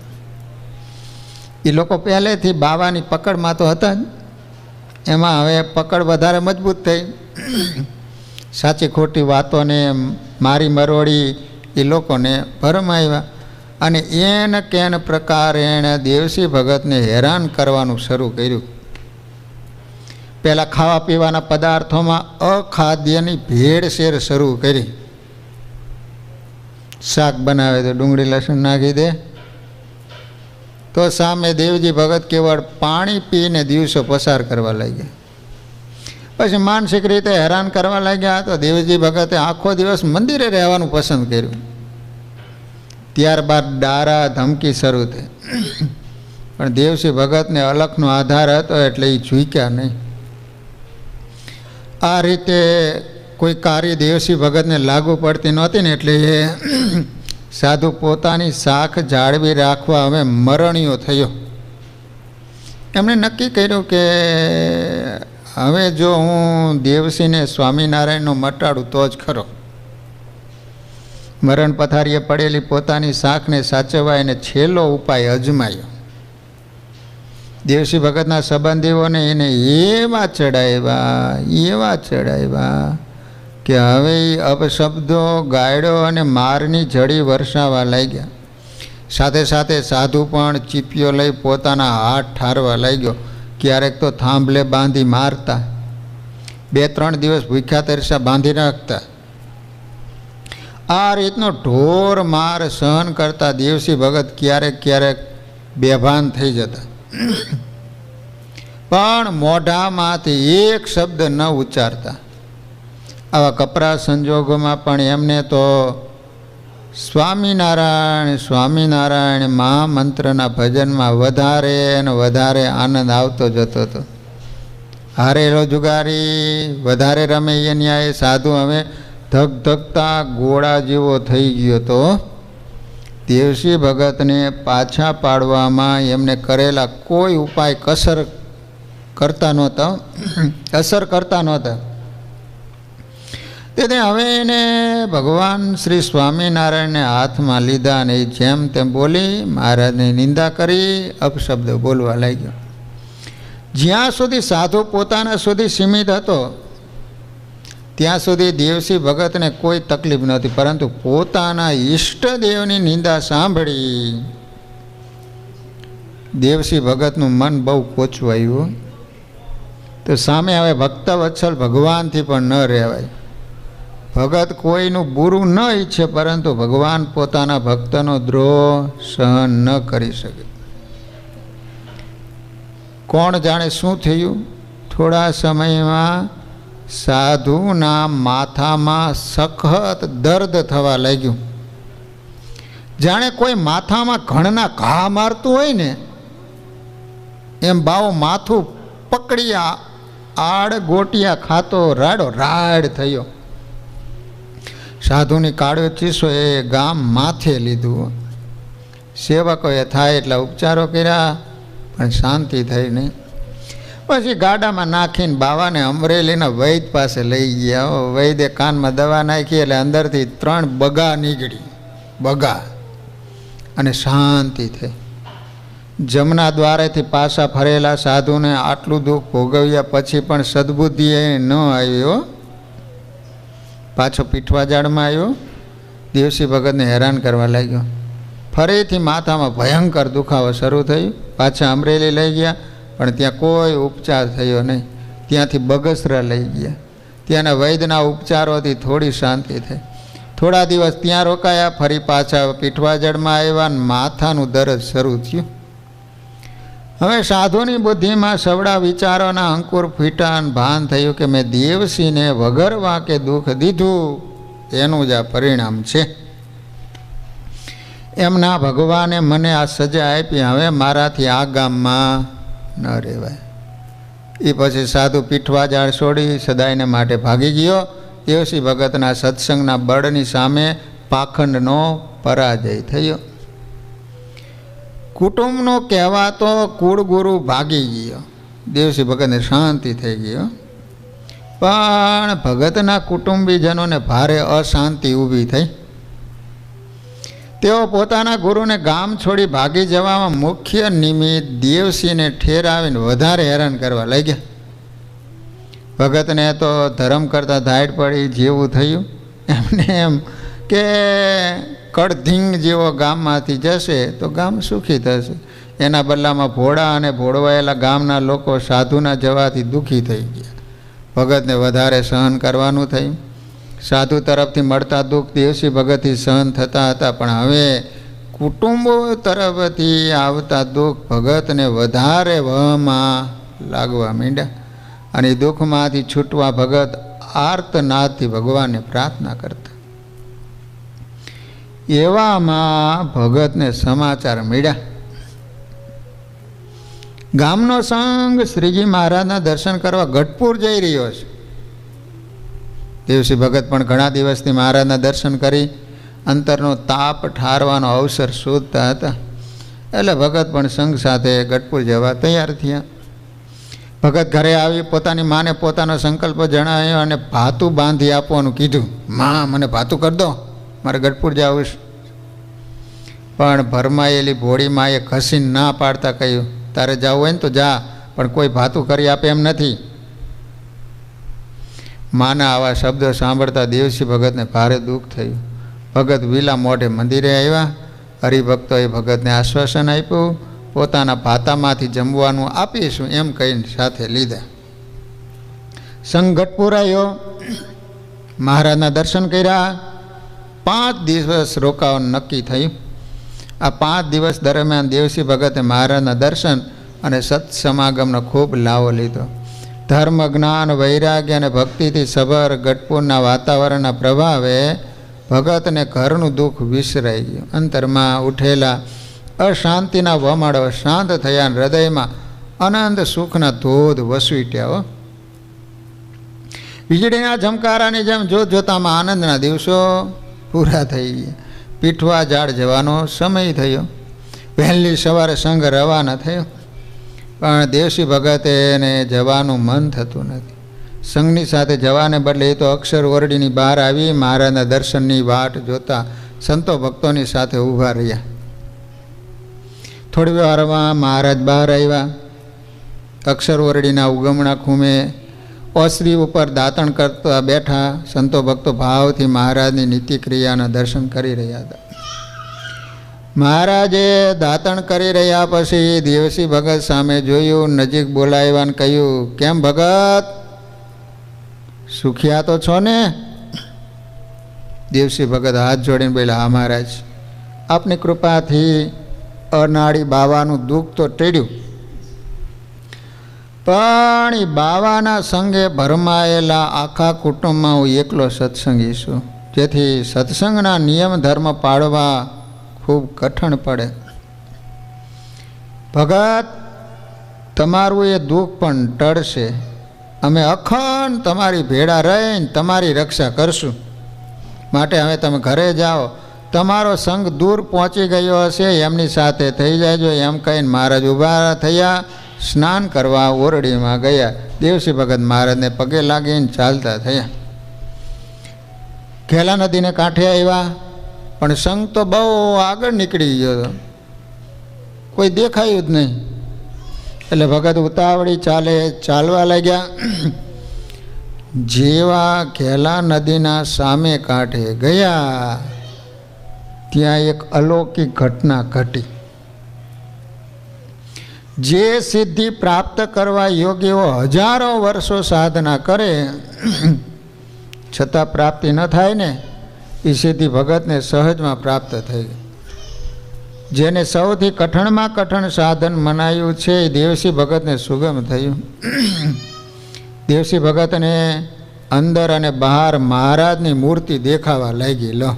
એ લોકો પહેલેથી બાવાની પકડમાં તો હતા જ, એમાં હવે પકડ વધારે મજબૂત થઈ. સાચી ખોટી વાતોને મારી મરોડી એ લોકોને ભરમાવ્યા અને એન કેન પ્રકારે એણે દેવસી ભગતને હેરાન કરવાનું શરૂ કર્યું. પહેલાં ખાવા પીવાના પદાર્થોમાં અખાદ્યની ભેળસેળ શરૂ કરી. શાક બનાવે તો ડુંગળી લસણ નાખી દે, તો સામે દેવજી ભગત કેવળ પાણી પીને દિવસો પસાર કરવા લાગ્યા. પછી માનસિક રીતે હેરાન કરવા લાગ્યા તો દેવજી ભગતે આખો દિવસ મંદિરે રહેવાનું પસંદ કર્યું. ત્યારબાદ ડારા ધમકી શરૂ થઈ, પણ દેવસી ભગતને અલખનો આધાર હતો એટલે એ ઝૂક્યા નહીં. આ રીતે કોઈ કાર્ય દેવસી ભગતને લાગુ પડતી નહોતી ને એટલે એ સાધુ પોતાની શાખ જાળવી રાખવા હવે મરણીયો થયો. એમણે નક્કી કર્યું કે હવે જો હું દેવસીને સ્વામિનારાયણનો મટાડું તો જ ખરો. મરણ પથારીએ પડેલી પોતાની શાખને સાચવવા એને છેલ્લો ઉપાય અજમાયો. દેવસી ભગતના સંબંધીઓને એને એવા ચડાવ્યા કે હવે અપશબ્દો, ગાયડો અને મારની જડી વરસાવવા લાગ્યા. સાથે સાથે સાધુ પણ ચીપિયો લઈ પોતાના હાથ ઠારવા લાગ્યો. ક્યારેક તો થાંભલે બાંધી મારતા, 2-3 દિવસ ભૂખ્યા તરસ્યા બાંધી રાખતા. આ રીતનો ઢોર માર સહન કરતા દેવસી ભગત ક્યારેક ક્યારેક બેભાન થઈ જતા, પણ મોઢામાંથી એક શબ્દ ન ઉચ્ચારતા. આવા કપરા સંજોગોમાં પણ એમને તો સ્વામિનારાયણ સ્વામિનારાયણ મહામંત્રના ભજનમાં વધારે અને વધારે આનંદ આવતો જતો હતો. હારેલો જુગારી વધારે રમે એ ન્યાય સાધુ હવે ધગધગતા ગોળા જેવો થઈ ગયો હતો. દેવસી ભગતને પાછા પાડવામાં એમને કરેલા કોઈ ઉપાય અસર કરતા નહોતા. તેથી હવે એને ભગવાન શ્રી સ્વામિનારાયણને હાથમાં લીધા અને જેમ તેમ બોલી મહારાજની નિંદા કરી અપશબ્દ બોલવા લાગ્યો. જ્યાં સુધી સાધુ પોતાના સુધી સીમિત હતો ત્યાં સુધી દેવસી ભગતને કોઈ તકલીફ નહોતી, પરંતુ પોતાના ઈષ્ટદેવની નિંદા સાંભળી દેવસી ભગતનું મન બહુ કોચવાયું. તો સામે હવે ભક્ત વત્સલ ભગવાનથી પણ ન રહેવાય. ભગત કોઈનું બુરું ન ઈચ્છે, પરંતુ ભગવાન પોતાના ભક્તનો દ્રોહ સહન ન કરી શકે. કોણ જાણે શું થયું? થોડા સમયમાં સાધુના માથામાં સખત દર્દ થવા લાગ્યું. જાણે કોઈ માથામાં ઘણના ઘા મારતું હોય ને એમ બાવો માથું પકડી આડ ગોટિયા ખાતો રાડો રાડ થયો. સાધુની કાળો ચીસો એ ગામ માથે લીધું. સેવકોએ થાય એટલા ઉપચારો કર્યા, પણ શાંતિ થઈ નહીં. પછી ગાડામાં નાખીને બાવાને અમરેલીના વૈદ પાસે લઈ ગયા. વૈદે કાનમાં દવા નાખી એટલે અંદરથી 3 બગા નીકળી. બગા અને શાંતિ થઈ. જમના દ્વારેથી પાછા ફરેલા સાધુને આટલું દુઃખ ભોગવ્યા પછી પણ સદબુદ્ધિ ન આવ્યો. પાછો પીઠવા જાળમાં આવ્યો. દેવસી ભગતને હેરાન કરવા લાગ્યો. ફરીથી માથામાં ભયંકર દુખાવો શરૂ થયો. પાછા અમરેલી લઈ ગયા, પણ ત્યાં કોઈ ઉપચાર થયો નહીં. ત્યાંથી બગસરા લઈ ગયા. ત્યાંના વૈદ્યના ઉપચારોથી થોડી શાંતિ થઈ. થોડા દિવસ ત્યાં રોકાયા. ફરી પાછા પીઠવા જળમાં આવ્યા અને માથાનું દર્દ શરૂ થયું. હવે સાધુની બુદ્ધિમાં સવડા વિચારોના અંકુર ફીટા ભાન થયું કે મેં દેવસીને વગર વાંકે દુઃખ દીધું, એનું જ આ પરિણામ છે. એમના ભગવાને મને આ સજા આપી, હવે મારાથી આ ગામમાં ન રહેવાય. એ પછી સાધુ પીઠવા જાળ છોડી સદાયને માટે ભાગી ગયો. દેવસી ભગતના સત્સંગના બળની સામે પાખંડનો પરાજય થયો. કુટુંબનો કહેવાતો કુળગુરુ ભાગી ગયો. દેવસી ભગતને શાંતિ થઈ ગયો, પણ ભગતના કુટુંબીજનોને ભારે અશાંતિ ઊભી થઈ. તેઓ પોતાના ગુરુને ગામ છોડી ભાગી જવામાં મુખ્ય નિમિત્ત દેવસીને ઠેરાવીને વધારે હેરાન કરવા લાગ્યા. ભગતને તો ધર્મ કરતાં ધાડ પડી જેવું થયું. એમને એમ કે કડધીંગ જેવો ગામમાંથી જશે તો ગામ સુખી થશે. એના બદલામાં ભોળા અને ભોળવાયેલા ગામના લોકો સાધુના જવાથી દુઃખી થઈ ગયા. ભગતને વધારે સહન કરવાનું થયું. સાધુ તરફથી મળતા દુઃખ દેવસી ભગતથી સહન થતા હતા, પણ હવે કુટુંબો તરફથી આવતા દુઃખ ભગતને વધારે વહમાં લાગવા માંડ્યા. અને દુઃખમાંથી છૂટવા ભગત આર્તનાદથી ભગવાનને પ્રાર્થના કરતા. એવામાં ભગતને સમાચાર મળ્યા. ગામનો સંઘ શ્રીજી મહારાજના દર્શન કરવા ગઢપુર જઈ રહ્યો છે. દેવસી ભગત પણ ઘણા દિવસથી મહારાજના દર્શન કરી અંતરનો તાપ ઠારવાનો અવસર શોધતા હતા. એટલે ભગત પણ સંઘ સાથે ગઢપુર જવા તૈયાર થયા. ભગત ઘરે આવી પોતાની માને પોતાનો સંકલ્પ જણાવ્યો અને ભાતું બાંધી આપવાનું કીધું. માં, મને ભાતું કરી દો, મારે ગઢપુર જવું છે. પણ ભરમાયેલી ભોળી માએ ખસીને ના પાડતા કહ્યું, તારે જવું હોય ને તો જા, પણ કોઈ ભાતું કરી આપે એમ નથી. માના આવા શબ્દો સાંભળતા દેવસી ભગતને ભારે દુઃખ થયું. ભગત વિલા મોઢે મંદિરે આવ્યા. હરિભક્તોએ ભગતને આશ્વાસન આપ્યું, પોતાના ભાતામાંથી જમવાનું આપીશું એમ કહીને સાથે લીધા. સંઘગઢપુર આવ્યો, મહારાજના દર્શન કર્યા. 5 દિવસ રોકાવાનું નક્કી થયું. આ 5 દિવસ દરમિયાન દેવસી ભગતે મહારાજના દર્શન અને સત્સમાગમનો ખૂબ લાવો લીધો. ધર્મ, જ્ઞાન, વૈરાગ્ય અને ભક્તિથી સભર ગઢપુરના વાતાવરણના પ્રભાવે ભગતને ઘરનું દુઃખ વિસરાઈ ગયું. અંતરમાં ઉઠેલા અશાંતિના વમાળો શાંત થયા. હૃદયમાં અનંત સુખના ધોધ વસવીટ્યા. વીજળીના ઝમકારાની જેમ જોત જોતામાં આનંદના દિવસો પૂરા થઈ ગયા. પીઠવા ઝાડ જવાનો સમય થયો. વહેલી સવારે સંઘ રવાના થયો, પણ દેવસી ભગતે એને જવાનું મન થતું નથી. સંઘની સાથે જવાને બદલે એ તો અક્ષર ઓરડીની બહાર આવી મહારાજના દર્શનની વાટ જોતા સંતો ભક્તોની સાથે ઊભા રહ્યા. થોડી વારમાં મહારાજ બહાર આવ્યા. અક્ષર ઓરડીના ઉગમણા ખૂમે ઓસરી ઉપર દાંતણ કરતા બેઠા સંતો ભક્તો ભાવથી મહારાજની નીતિ ક્રિયાના દર્શન કરી રહ્યા હતા. મહારાજે દાંતણ કરી રહ્યા પછી દેવસી ભગત સામે જોયું, નજીક બોલાવ્યાને કહ્યું, કેમ ભગત, સુખિયા તો છો ને? દેવસી ભગત હાથ જોડીને બોલ્યા, હા મહારાજ, આપની કૃપાથી અનાળી બાવાનું દુઃખ તો ટેડ્યું, પણ એ બાવાના સંગે ભરમાયેલા આખા કુટુંબમાં હું એકલો સત્સંગી છું, જેથી સત્સંગના નિયમ ધર્મ પાળવા ખૂબ કઠણ પડે. ભગત, તમારું એ દુઃખ પણ ટળશે. અમે અખંડ તમારી ભેળા રહીને તમારી રક્ષા કરશું. માટે હવે તમે ઘરે જાઓ. તમારો સંગ દૂર પહોંચી ગયો હશે, એમની સાથે થઈ જાયજો. એમ કહીને મહારાજ ઊભા થયા, સ્નાન કરવા ઓરડીમાં ગયા. દેવસી ભગત મહારાજને પગે લાગીને ચાલતા થયા. ખેલા નદીને કાંઠે આવ્યા, પણ સંગ તો બહુ આગળ નીકળી ગયો હતો, કોઈ દેખાયું જ નહીં. એટલે ભગત ઉતાવળી ચાલવા લાગ્યા. જેવા ખેલા નદીના સામે કાંઠે ગયા, ત્યાં એક અલૌકિક ઘટના ઘટી. જે સિદ્ધિ પ્રાપ્ત કરવા યોગ્યઓ હજારો વર્ષો સાધના કરે છતાં પ્રાપ્તિ ન થાય ને, એ સિદ્ધિ ભગતને સહજમાં પ્રાપ્ત થઈ. જેને સૌથી કઠણમાં કઠણ સાધન મનાયું છે, એ દેવસી ભગતને સુગમ થયું. દેવસી ભગતને અંદર અને બહાર મહારાજની મૂર્તિ દેખાવા લાગી. લો,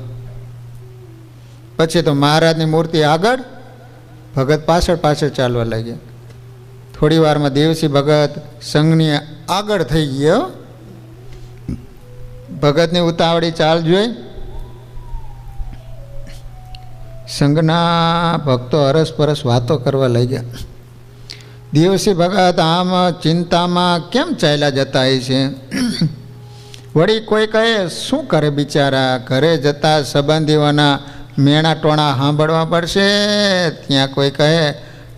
પછી તો મહારાજની મૂર્તિ આગળ, ભગત પાછળ પાછળ ચાલવા લાગ્યા. થોડી વારમાં દેવસી ભગત સંઘની આગળ થઈ ગયો. ભગતની ઉતાવળી ચાલ જોઈ સંઘના ભક્તો અરસપરસ વાતો કરવા લાગ્યા. દેવસી ભગત આમ ચિંતામાં કેમ ચાલ્યા જતા છે? વળી કોઈ કહે, શું કરે બિચારા, ઘરે જતા સંબંધીઓના મેણા ટોણા સાંભળવા પડશે. ત્યાં કોઈ કહે,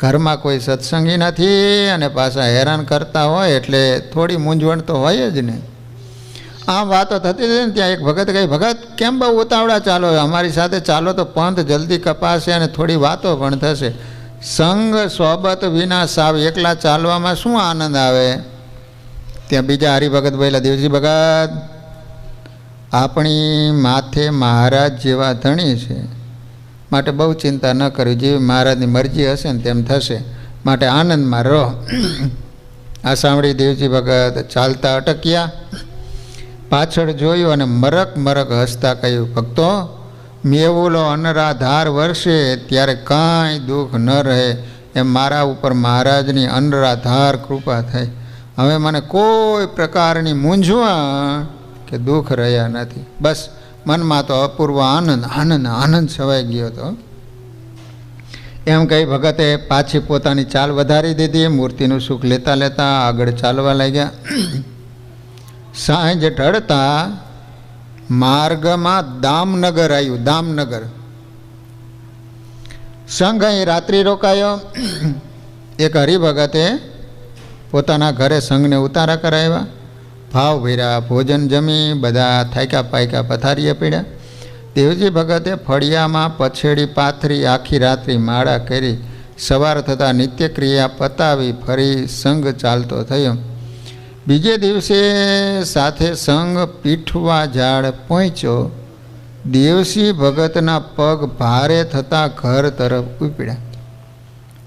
ઘરમાં કોઈ સત્સંગી નથી અને પાછા હેરાન કરતા હોય, એટલે થોડી મૂંઝવણ તો હોય જ ને. આમ વાતો થતી હતી ને ત્યાં એક ભગત કહે, ભગત કેમ બહુ ઉતાવળા ચાલો, અમારી સાથે ચાલો તો પંથ જલ્દી કપાશે અને થોડી વાતો પણ થશે. સંગ સોબત વિના સાવ એકલા ચાલવામાં શું આનંદ આવે? ત્યાં બીજા હરિભગત બોલ્યા, દેવજી ભગત, આપણી માથે મહારાજ જેવા ધણી છે, માટે બહુ ચિંતા ન કરવી. જેવી મહારાજની મરજી હશે ને તેમ થશે, માટે આનંદમાં રહો. આ સાંભળી દેવજી ભગત ચાલતા અટક્યા. પાછળ જોયું અને મરક મરક હસતા કહ્યું, ભક્તો, મેવુલો અનરાધાર વર્ષે ત્યારે કાંઈ દુઃખ ન રહે એમ મારા ઉપર મહારાજની અનરાધાર કૃપા થઈ. હવે મને કોઈ પ્રકારની મૂંઝવણ કે દુઃખ રહ્યા નથી. બસ મનમાં તો અપૂર્વ આનંદ આનંદ આનંદ છવાઈ ગયો હતો. એમ કહી ભગતે પાછી પોતાની ચાલ વધારી દીધી. મૂર્તિનું સુખ લેતા લેતા આગળ ચાલવા લાગ્યા. સાંજ ઢળતા માર્ગમાં દામનગર આવ્યું. દામનગર સંઘ અહીં રાત્રિ રોકાયો. એક હરિભગતે પોતાના ઘરે સંઘને ઉતારા કરાવ્યા. ભાવ ભર્યા, ભોજન જમી બધા થાક્યા પાક્યા પથારીએ પડ્યા. દેવજી ભગતે ફળિયામાં પછેડી પાથરી આખી રાત્રિ માળા કરી. સવાર થતાં નિત્યક્રિયા પતાવી ફરી સંઘ ચાલતો થયો. બીજે દિવસે સાથે સંઘ પીઠવા ઝાડ પહોંચ્યો. દેવસી ભગતના પગ ભારે થતાં ઘર તરફ ઉપડ્યા.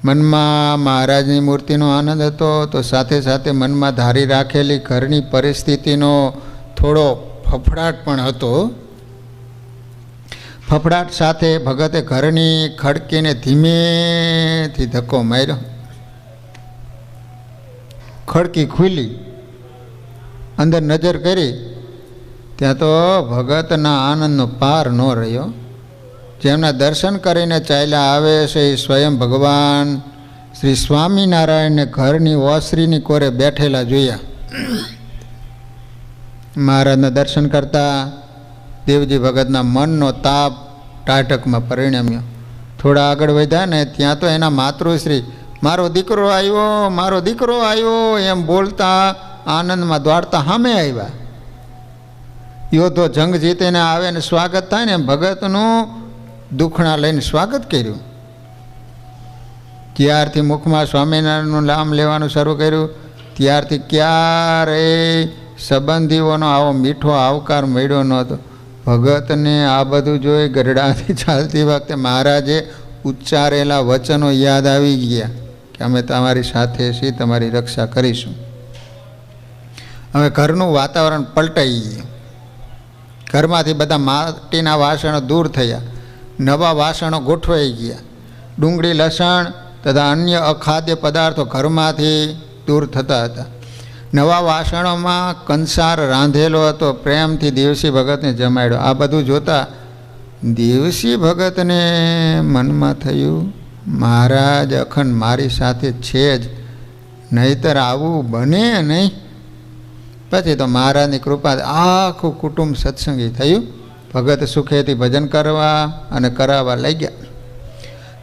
મનમાં મહારાજની મૂર્તિનો આનંદ હતો, તો સાથે સાથે મનમાં ધારી રાખેલી ઘરની પરિસ્થિતિનો થોડો ફફડાટ પણ હતો. ફફડાટ સાથે ભગતે ઘરની ખડકીને ધીમેથી ધક્કો માર્યો. ખડકી ખુલી. અંદર નજર કરી ત્યાં તો ભગતના આનંદનો પાર ન રહ્યો. જેમના દર્શન કરીને ચાલ્યા આવે છે એ સ્વયં ભગવાન શ્રી સ્વામિનારાયણને ઘરની ઓસરીની કોરે બેઠેલા જોયા. મહારાજના દર્શન કરતા દેવજી ભગતના મનનો તાપ ટાટકમાં પરિણમ્યો. થોડા આગળ વધ્યા ને ત્યાં તો એના માતૃશ્રી મારો દીકરો આવ્યો, મારો દીકરો આવ્યો એમ બોલતા આનંદમાં દોડતા સામે આવ્યા. યોદ્ધો જંગ જીતીને આવે ને સ્વાગત થાય ને ભગતનું દુખણા લઈને સ્વાગત કર્યું. ત્યારથી મુખમાં સ્વામિનારાયણનું નામ લેવાનું શરૂ કર્યું. ત્યારથી ક્યારેય સંબંધીઓનો આવો મીઠો આવકાર મળ્યો નહોતો. ભગતને આ બધું જોઈ ગરડાથી ચાલતી વખતે મહારાજે ઉચ્ચારેલા વચનો યાદ આવી ગયા કે અમે તમારી સાથે છીએ, તમારી રક્ષા કરીશું. હવે ઘરનું વાતાવરણ પલટાઈ ગયું. ઘરમાંથી બધા માટીના વાસણો દૂર થયા, નવા વાસણો ગોઠવાઈ ગયા. ડુંગળી, લસણ તથા અન્ય અખાદ્ય પદાર્થો ઘરમાંથી દૂર થતા હતા. નવા વાસણોમાં કંસાર રાંધેલો હતો, પ્રેમથી દેવસી ભગતને જમાડ્યો. આ બધું જોતાં દેવસી ભગતને મનમાં થયું, મહારાજ અખંડ મારી સાથે છે જ, નહીંતર આવું બને નહીં. પછી તો મહારાજની કૃપા આખું કુટુંબ સત્સંગી થયું. ભગત સુખેથી ભજન કરવા અને કરાવવા લાગ્યા.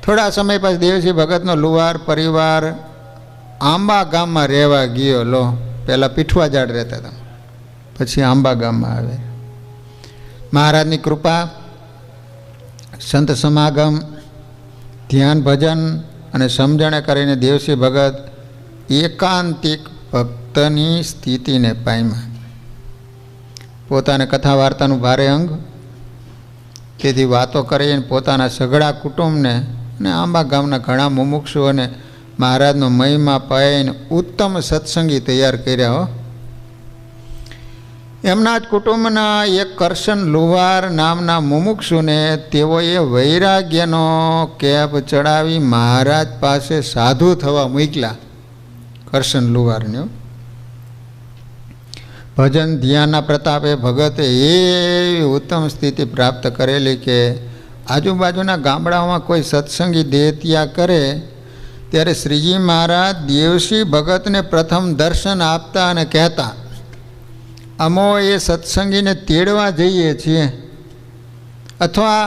થોડા સમય પછી દેવસી ભગતનો લુહાર પરિવાર આંબા ગામમાં રહેવા ગયો. લો, પહેલાં પીઠવા ઝાડ રહેતા હતા, પછી આંબા ગામમાં આવે. મહારાજની કૃપા, સંત સમાગમ, ધ્યાન ભજન અને સમજણે કરીને દેવસી ભગત એકાંતિક ભક્તની સ્થિતિને પામ્યા. પોતાને કથા વાર્તાનું ભારે અંગ, તેથી વાતો કરીને પોતાના સઘળા કુટુંબને અને આંબા ગામના ઘણા મુમુક્ષુઓને મહારાજનો મહિમા પાઈને ઉત્તમ સત્સંગી તૈયાર કર્યા. હો, એમના જ કુટુંબના એક કરશન લુહાર નામના મુમુક્ષુને તેઓએ વૈરાગ્યનો કેપ ચડાવી મહારાજ પાસે સાધુ થવા મૂક્યા. કરશન લુહારને ભજન ધ્યાનના પ્રતાપે ભગતે એવી ઉત્તમ સ્થિતિ પ્રાપ્ત કરેલી કે આજુબાજુના ગામડાઓમાં કોઈ સત્સંગી દેહત્યાગ કરે ત્યારે શ્રીજી મહારાજ દેવસી ભગતને પ્રથમ દર્શન આપતા અને કહેતા, અમો એ સત્સંગીને તેડવા જઈએ છીએ, અથવા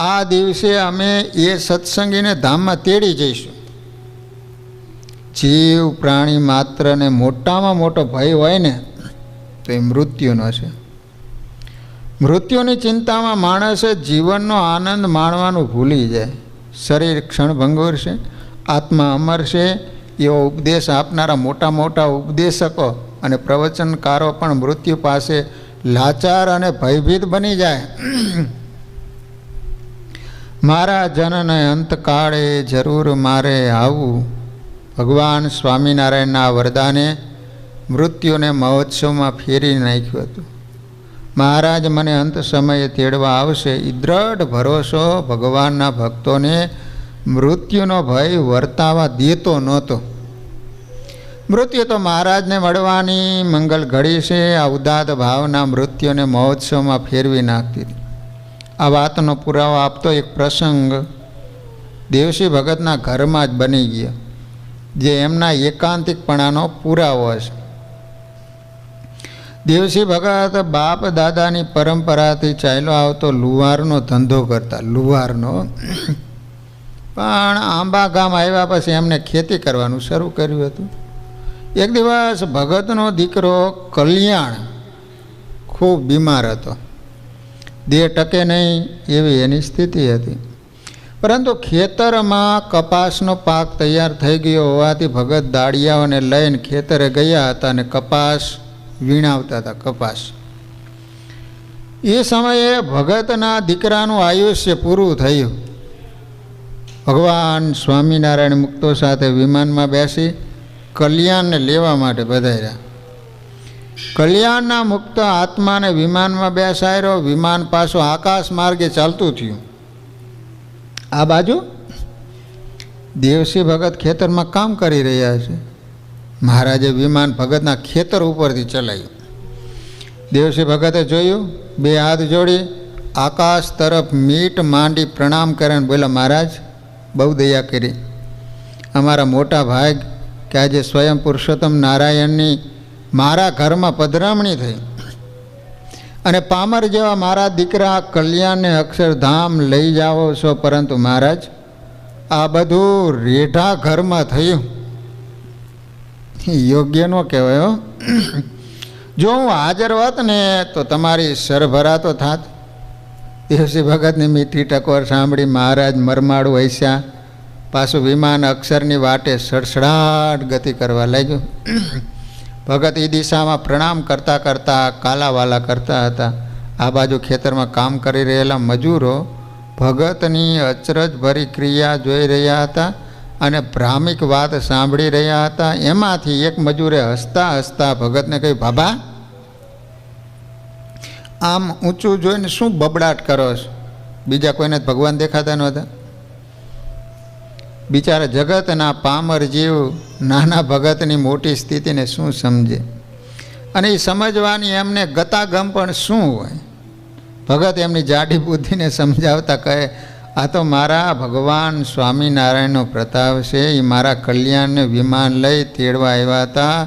આ દિવસે અમે એ સત્સંગીને ધામમાં તેડી જઈશું. જીવ પ્રાણી માત્રને મોટામાં મોટો ભય હોય ને તો એ મૃત્યુનો છે. મૃત્યુની ચિંતામાં માણસે જીવનનો આનંદ માણવાનું ભૂલી જાય. શરીર ક્ષણભંગુર છે, આત્મા અમર છે. એવો ઉપદેશ આપનારા મોટા મોટા ઉપદેશકો અને પ્રવચનકારો પણ મૃત્યુ પાસે લાચાર અને ભયભીત બની જાય. મારા જનને અંતકાળે જરૂર મારે આવું. ભગવાન સ્વામિનારાયણના વરદાને મૃત્યુને મહોત્સવમાં ફેરી નાખ્યું હતું. મહારાજ મને અંત સમયે તેડવા આવશે એ દ્રઢ ભરોસો ભગવાનના ભક્તોને મૃત્યુનો ભય વર્તાવા દેતો નહોતો. મૃત્યુ તો મહારાજને મળવાની મંગલ ઘડી છે. આ ઉદાત્ત ભાવના મૃત્યુને મહોત્સવમાં ફેરવી નાખતી હતી. આ વાતનો પુરાવો આપતો એક પ્રસંગ દેવસી ભગતના ઘરમાં જ બની ગયો, જે એમના એકાંતિકપણાનો પુરાવો છે. દેવસી ભગત બાપ દાદાની પરંપરાથી ચાલ્યો આવતો લુહારનો ધંધો કરતા. લુહારનો પણ આંબા ગામ આવ્યા પછી એમને ખેતી કરવાનું શરૂ કર્યું હતું. એક દિવસ ભગતનો દીકરો કલ્યાણ ખૂબ બીમાર હતો. દેહ ટકે નહીં એવી એની સ્થિતિ હતી. પરંતુ ખેતરમાં કપાસનો પાક તૈયાર થઈ ગયો હોવાથી ભગત દાળિયાઓને લઈને ખેતરે ગયા હતા અને કપાસ વીણાવતા હતા. કપાસ એ સમયે ભગતના દીકરાનું આયુષ્ય પૂરું થયું. ભગવાન સ્વામિનારાયણ મુક્તો સાથે વિમાનમાં બેસી કલ્યાણને લેવા માટે પધાર્યા. કલ્યાણના મુક્ત આત્માને વિમાનમાં બેસાડ્યો. વિમાન પાછું આકાશ માર્ગે ચાલતું થયું. આ બાજુ દેવસી ભગત ખેતરમાં કામ કરી રહ્યા છે. મહારાજે વિમાન ભગતના ખેતર ઉપરથી ચલાવ્યું. દેવસી ભગતે જોયું, બે હાથ જોડી આકાશ તરફ મીટ માંડી પ્રણામ કરીને બોલ્યા, મહારાજ બહુ દયા કરી. અમારા મોટા ભાગ કે આજે સ્વયં પુરુષોત્તમ નારાયણની મારા ઘરમાં પધરામણી થઈ અને પામર જેવા મારા દીકરા કલ્યાણને અક્ષરધામ લઈ જાઓ છો, પરંતુ મહારાજ આ બધું રેઢા ઘરમાં થયું. યોગ્ય ન કહેવાય. જો હું હાજર હોત ને તો તમારી સરભરા તો થાત. દેવસી ભગતની મીઠી ટકોર સાંભળી મહારાજ મરમાળું હસ્યા. પાછું વિમાન અક્ષરની વાટે સડસડાટ ગતિ કરવા લાગ્યું. ભગત એ દિશામાં પ્રણામ કરતાં કરતાં કાલાવાલા કરતા હતા. આ બાજુ ખેતરમાં કામ કરી રહેલા મજૂરો ભગતની અચરજભરી ક્રિયા જોઈ રહ્યા હતા અને ભ્રામિક વાત સાંભળી રહ્યા હતા. એમાંથી એક મજૂરે હસતા હસતા ભગતને કહ્યું, બાબા આમ ઊંચું જોઈને શું બબડાટ કરો છો? બીજા કોઈને ભગવાન દેખાતા નહોતા. બિચારા જગતના પામર જીવ નાના ભગતની મોટી સ્થિતિને શું સમજે? અને એ સમજવાની એમને ગતાગમ પણ શું હોય? ભગત એમની જાડી બુદ્ધિને સમજાવતા કહે, આ તો મારા ભગવાન સ્વામિનારાયણનો પ્રતાપ છે. એ મારા કલ્યાણને વિમાન લઈ તેડવા આવ્યા હતા.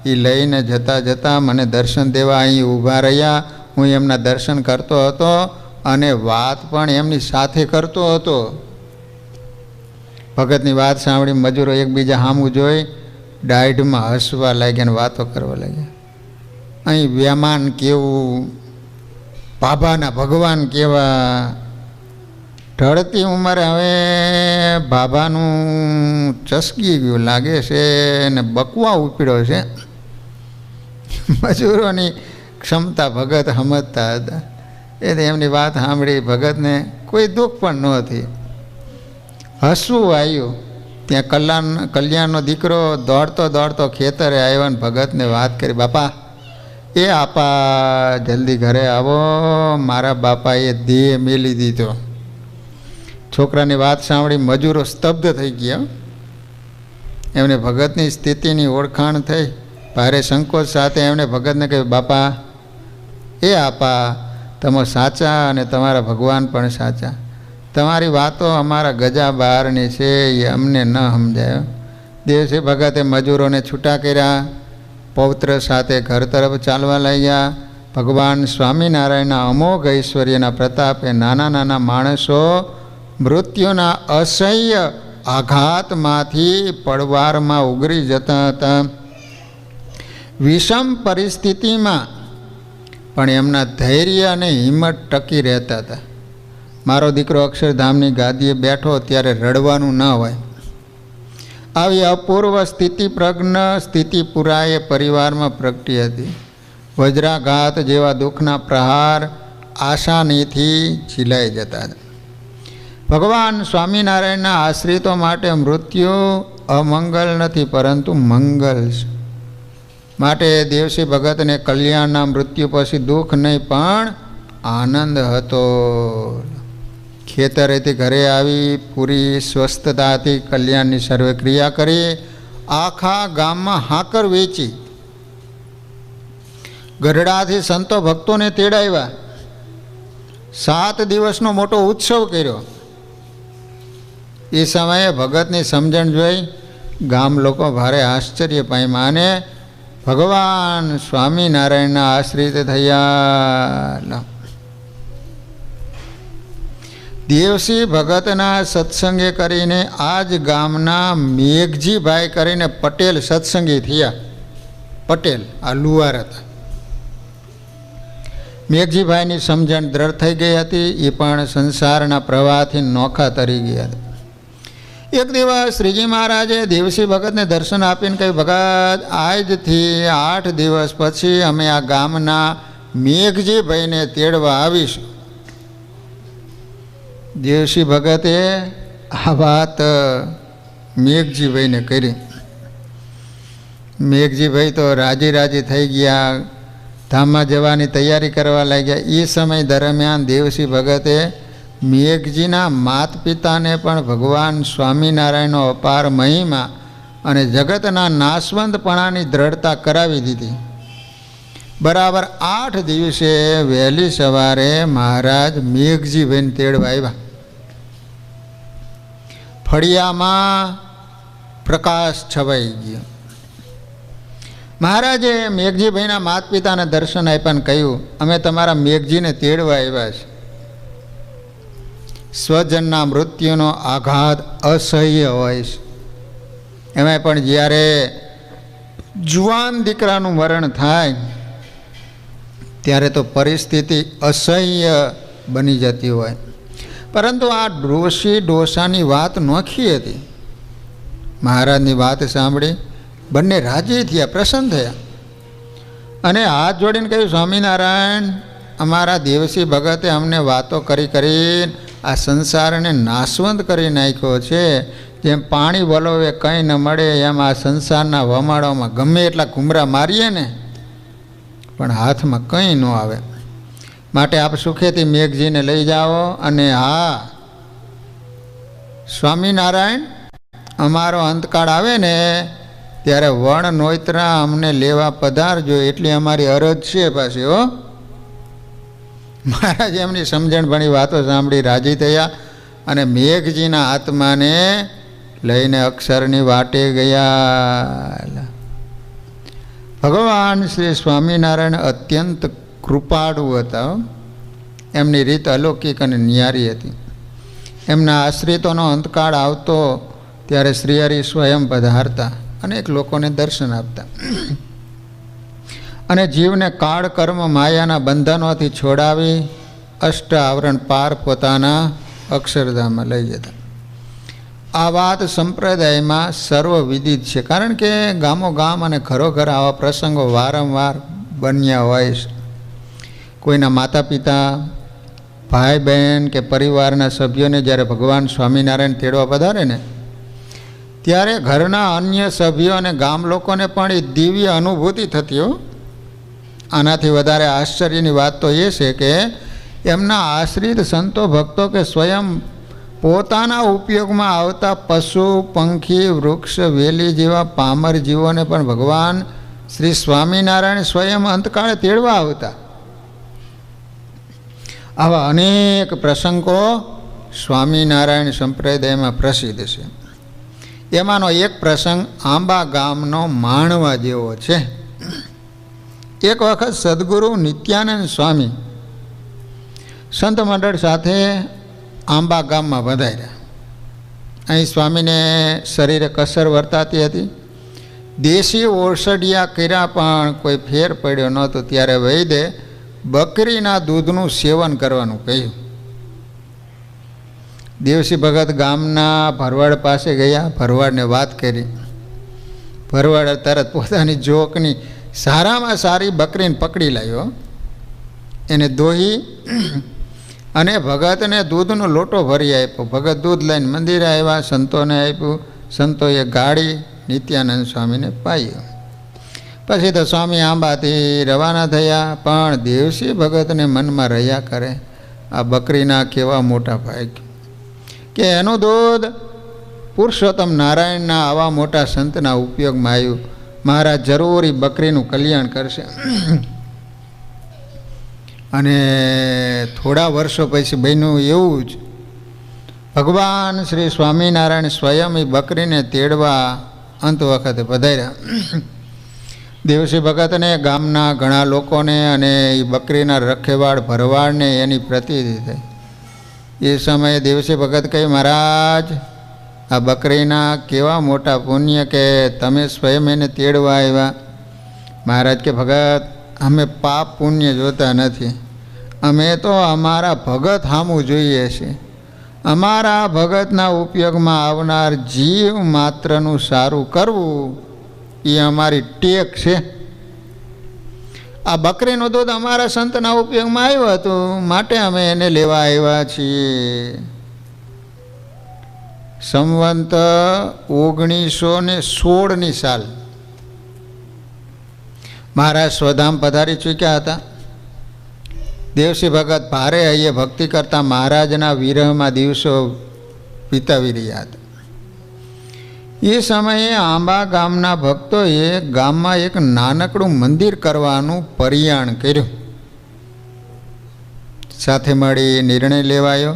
એ લઈને જતાં જતાં મને દર્શન દેવા અહીં ઊભા રહ્યા. હું એમના દર્શન કરતો હતો અને વાત પણ એમની સાથે કરતો હતો. ભગતની વાત સાંભળી મજૂરો એકબીજા સામું જોઈ ડાઢમાં હસવા લાગ્યા અને વાતો કરવા લાગ્યા. અહીં વિમાન કેવું, બાબાના ભગવાન કેવા. ઢળતી ઉંમરે હવે બાબાનું ચસકી ગયું લાગે છે ને બકવા ઉપડ્યો છે. મજૂરોની ક્ષમતા ભગત સમજતા હતા. એટલે એમની વાત સાંભળી ભગતને કોઈ દુઃખ પણ નહોતી. હસવું આવ્યું. ત્યાં કલ્યાણનો દીકરો દોડતો દોડતો ખેતરે આવ્યો ને ભગતને વાત કરી, બાપા એ આપા જલ્દી ઘરે આવો, મારા બાપાએ દેહ મેલી દીધો. છોકરાની વાત સાંભળી મજૂરો સ્તબ્ધ થઈ ગયા. એમને ભગતની સ્થિતિની ઓળખાણ થઈ. ભારે સંકોચ સાથે એમણે ભગતને કહ્યું, બાપા એ આપા તમે સાચા અને તમારા ભગવાન પણ સાચા. તમારી વાતો અમારા ગજા બહારની છે, એ અમને ન સમજાયો. દેવસી ભગતે મજૂરોને છૂટા કર્યા. પૌત્ર સાથે ઘર તરફ ચાલવા લાગ્યા. ભગવાન સ્વામિનારાયણના અમોઘ ઐશ્વર્યના પ્રતાપે નાના નાના માણસો મૃત્યુના અસહ્ય આઘાતમાંથી પડવારમાં ઉગરી જતા હતા. વિષમ પરિસ્થિતિમાં પણ એમના ધૈર્ય અને હિંમત ટકી રહેતા હતા. મારો દીકરો અક્ષરધામની ગાદીએ બેઠો ત્યારે રડવાનું ન હોય. આવી અપૂર્વ સ્થિતિ પ્રજ્ઞ સ્થિતિ પુરાએ પરિવારમાં પ્રગટી હતી. વજ્રાઘાત જેવા દુઃખના પ્રહાર આસાનીથી ઝીલાઈ જતા હતા. ભગવાન સ્વામિનારાયણના આશ્રિતો માટે મૃત્યુ અમંગલ નથી પરંતુ મંગલ છે. માટે દેવસી ભગતને કલ્યાણના મૃત્યુ પછી દુઃખ નહીં પણ આનંદ હતો. ખેતરેથી ઘરે આવી પૂરી સ્વસ્થતાથી કલ્યાણની સર્વે ક્રિયા કરી. આખા ગામમાં હાકર વેચી. ગઢડાથી સંતો ભક્તોને તેડાવ્યા. 7 દિવસનો મોટો ઉત્સવ કર્યો. એ સમયે ભગતની સમજણ જોઈ ગામ લોકો ભારે આશ્ચર્ય પામ્યા અને ભગવાન સ્વામિનારાયણના આશ્રિત થયા. દેવસી ભગતના સત્સંગે કરીને આજ ગામના મેઘજીભાઈ કરીને પટેલ સત્સંગી થયા. પટેલ આ લુહાર હતા. મેઘજીભાઈની સમજણ દ્રઢ થઈ ગઈ હતી. એ પણ સંસારના પ્રવાહથી નોખા તરી ગયા હતા. એક દિવસ શ્રીજી મહારાજે દેવસી ભગતને દર્શન આપીને કહ્યું, ભગત આજથી 8 દિવસ પછી અમે આ ગામના મેઘજીભાઈને તેડવા આવીશું. દેવસી ભગતે આ વાત મેઘજીભાઈને કરી. મેઘજીભાઈ તો રાજી રાજી થઈ ગયા. ધામમાં જવાની તૈયારી કરવા લાગ્યા. એ સમય દરમિયાન દેવસી ભગતે મેઘજીના માત પિતાને પણ ભગવાન સ્વામિનારાયણનો અપાર મહિમા અને જગતના નાશવંતપણાની દ્રઢતા કરાવી દીધી. બરાબર 8 દિવસે વહેલી સવારે મહારાજ મેઘજીભાઈને તેડવા આવ્યા. ફળિયામાં પ્રકાશ છવાઈ ગયો. મહારાજે મેઘજીભાઈના માત પિતાને દર્શન આપ્યાને કહ્યું, અમે તમારા મેઘજીને તેડવા આવ્યા છે. સ્વજનના મૃત્યુનો આઘાત અસહ્ય હોય છે. એમાં પણ જ્યારે જુવાન દીકરાનું મરણ થાય ત્યારે તો પરિસ્થિતિ અસહ્ય બની જતી હોય, પરંતુ આ ડોશી ડોસાની વાત નોખી હતી. મહારાજની વાત સાંભળી બંને રાજી થયા, પ્રસન્ન થયા અને હાથ જોડીને કહ્યું, સ્વામિનારાયણ, અમારા દેવસી ભગતે અમને વાતો કરી કરીને આ સંસારને નાશવંત કરી નાખ્યો છે. જેમ પાણી વલોવે કંઈ ન મળે એમ આ સંસારના વમાળોમાં ગમે એટલા ઘૂમરા મારીએ ને પણ હાથમાં કંઈ ન આવે. માટે આપ સુખેથી મેઘજીને લઈ જાઓ. અને હા સ્વામિનારાયણ, અમારો અંતકાળ આવે ને ત્યારે વણ નોતરા અમને લેવા પધારજો, એટલી અમારી અરજ છે પાછી. હો, મહારાજ એમની સમજણભણી વાતો સાંભળી રાજી થયા અને મેઘજીના આત્માને લઈને અક્ષરની વાટે ગયા. ભગવાન શ્રી સ્વામિનારાયણ અત્યંત કૃપાળુ હતા. એમની રીત અલૌકિક અને ન્યારી હતી. એમના આશ્રિતોનો અંતકાળ આવતો ત્યારે શ્રીહરિ સ્વયં પધારતા, અનેક લોકોને દર્શન આપતા અને જીવને કાળ કર્મ માયાના બંધનોથી છોડાવી અષ્ટ આવરણ પાર પોતાના અક્ષરધામમાં લઈ જતા. આ વાત સંપ્રદાયમાં સર્વવિદિત છે, કારણ કે ગામો ગામ અને ઘરો ઘર આવા પ્રસંગો વારંવાર બન્યા હોય છે. કોઈના માતા પિતા, ભાઈ બહેન કે પરિવારના સભ્યોને જ્યારે ભગવાન સ્વામિનારાયણ તેડવા પધારે ને ત્યારે ઘરના અન્ય સભ્યો અને ગામ લોકોને પણ એ દિવ્ય અનુભૂતિ થતી હો. આનાથી વધારે આશ્ચર્યની વાત તો એ છે કે એમના આશ્રિત સંતો ભક્તો કે સ્વયં પોતાના ઉપયોગમાં આવતા પશુ, પંખી, વૃક્ષ, વેલી જેવા પામર જીવોને પણ ભગવાન શ્રી સ્વામિનારાયણ સ્વયં અંતકાળે તેડવા આવતા. આવા અનેક પ્રસંગો સ્વામિનારાયણ સંપ્રદાયમાં પ્રસિદ્ધ છે. એમાંનો એક પ્રસંગ આંબા ગામનો માણવા જેવો છે. એક વખત સદગુરુ નિત્યાનંદ સ્વામી સંત મંડળ સાથે આંબા ગામમાં પધાર્યા. અહીં સ્વામીને શરીરે કસર વર્તાતી હતી. દેશી ઓષધિયા કર્યા પણ કોઈ ફેર પડ્યો નહોતો. ત્યારે વૈદ્ય બકરીના દૂધનું સેવન કરવાનું કહ્યું. દેવસી ભગત ગામના ભરવાડ પાસે ગયા, ભરવાડને વાત કરી. ભરવાડ તરત પોતાની જોકની સારામાં સારી બકરીને પકડી લાવ્યો, એને દોહી અને ભગતને દૂધનો લોટો ભરી આપ્યો. ભગત દૂધ લઈને મંદિરે આવ્યા, સંતોને આપ્યું. સંતોએ ગાળી નિત્યાનંદ સ્વામીને પાયું. પછી તો સ્વામી આંબાથી રવાના થયા. પણ દેવસી ભગતને મનમાં રહ્યા કરે, આ બકરીના કેવા મોટા ભાઈ કે એનું દૂધ પુરુષોત્તમ નારાયણના આવા મોટા સંતના ઉપયોગમાં આવ્યું. મહારાજ જરૂરી બકરીનું કલ્યાણ કરશે. અને થોડા વર્ષો પછી બન્યું એવું જ. ભગવાન શ્રી સ્વામિનારાયણ સ્વયં એ બકરીને તેડવા અંત વખતે પધાર્યા. દેવસી ભગતને, ગામના ઘણા લોકોને અને એ બકરીના રખેવાળ ભરવાડને એની પ્રતીતિ થઈ. એ સમયે દેવસી ભગત કહે, મહારાજ, આ બકરીના કેવા મોટા પુણ્ય કે તમે સ્વયં એને તેડવા આવ્યા. મહારાજ કે, ભગત, અમે પાપ પુણ્ય જોતા નથી, અમે તો અમારા ભગત સામું જોઈએ છીએ. અમારા ભગતના ઉપયોગમાં આવનાર જીવ માત્રનું સારું કરવું એ અમારી ટેક છે. આ બકરીનું દૂધ અમારા સંતના ઉપયોગમાં આવ્યું હતું, માટે અમે એને લેવા આવ્યા છીએ. સંવંત 1916ની સાલ મહારાજ સ્વધામ પધારી ચૂક્યા હતા. દેવસી ભગત ભારે હૈયે ભક્તિ કરતા મહારાજના વિરહમાં દિવસો વિતાવી રહ્યા હતા. એ સમયે આંબા ગામના ભક્તોએ ગામમાં એક નાનકડું મંદિર કરવાનું પરિયાણ કર્યું. સાથે મળી નિર્ણય લેવાયો.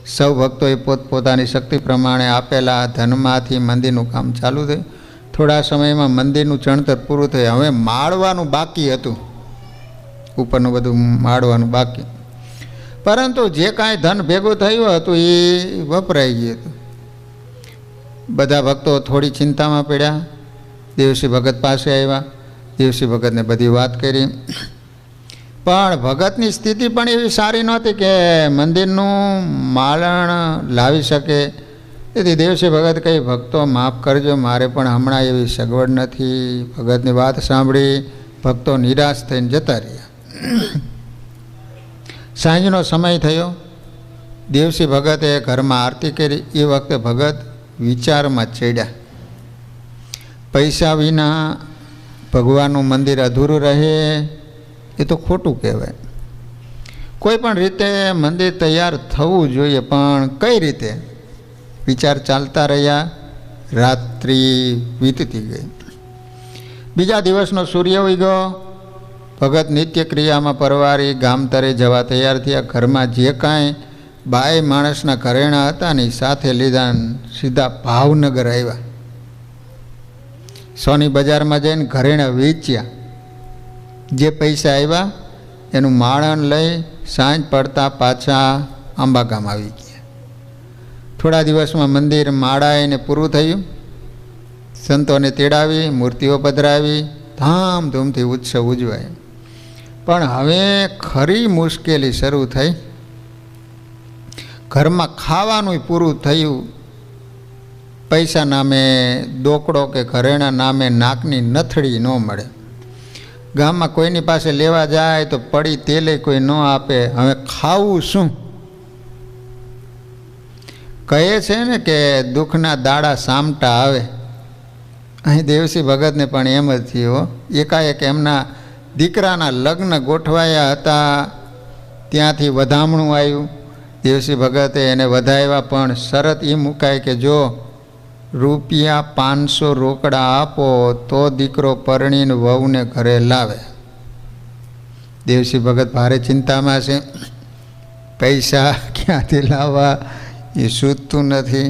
સૌ ભક્તોએ પોતપોતાની શક્તિ પ્રમાણે આપેલા ધનમાંથી મંદિરનું કામ ચાલુ થયું. થોડા સમયમાં મંદિરનું ચણતર પૂરું થયું. હવે માળવાનું બાકી હતું, ઉપરનું બધું માળવાનું બાકી. પરંતુ જે કાંઈ ધન ભેગું થયું હતું એ વપરાઈ ગયું હતું. બધા ભક્તો થોડી ચિંતામાં પડ્યા. દેવસી ભગત પાસે આવ્યા. દેવસી ભગતને બધી વાત કરી, પણ ભગતની સ્થિતિ પણ એવી સારી નહોતી કે મંદિરનું માલણ લાવી શકે. તેથી દેવસી ભગત કહી, ભક્તો માફ કરજો, મારે પણ હમણાં એવી સગવડ નથી. ભગતની વાત સાંભળી ભક્તો નિરાશ થઈને જતા રહ્યા. સાંજનો સમય થયો. દેવસી ભગતે ઘરમાં આરતી કરી. એ વખતે ભગત વિચારમાં ચડ્યા. પૈસા વિના ભગવાનનું મંદિર અધૂરું રહે એ તો ખોટું કહેવાય. કોઈ પણ રીતે મંદિર તૈયાર થવું જોઈએ, પણ કઈ રીતે? વિચાર ચાલતા રહ્યા. રાત્રિ વીતતી ગઈ. બીજા દિવસનો સૂર્ય ઉગ્યો. ભગત નિત્ય ક્રિયામાં પરવારી ગામતરે જવા તૈયાર થયા. ઘરમાં જે કાંઈ બાઈ માણસના ઘરેણાં હતા ને સાથે લીધા, સીધા ભાવનગર આવ્યા. સોની બજારમાં જઈને ઘરેણાં વેચ્યા. જે પૈસા આવ્યા એનું માળણ લઈ સાંજ પડતા પાછા આંબાગામ આવી ગયા. થોડા દિવસમાં મંદિર માળાઈને પૂરું થયું. સંતોને તેડાવી, મૂર્તિઓ પધરાવી, ધામધૂમથી ઉત્સવ ઉજવાય. પણ હવે ખરી મુશ્કેલી શરૂ થઈ. ઘરમાં ખાવાનું પૂરું થયું. પૈસા નામે દોકડો કે ઘરેણા નામે નાકની નથડી ન મળે. ગામમાં કોઈની પાસે લેવા જાય તો પડી તેલે કોઈ ન આપે. હવે ખાવું શું? કહે છે ને કે દુઃખના દાડા સામટા આવે. અહીં દેવસી ભગતને પણ એમ જ થયું. એકાએક એમના દીકરાના લગ્ન ગોઠવાયા હતા, ત્યાંથી વધામણું આવ્યું. દેવસી ભગતે એને વધાવ્યા, પણ શરત એ મુકાય કે જો રૂપિયા 500 રોકડા આપો તો દીકરો પરણીને વહુને ઘરે લાવે. દેવસી ભગત ભારે ચિંતામાં છે. પૈસા ક્યાંથી લાવવા એ સૂઝતું નથી.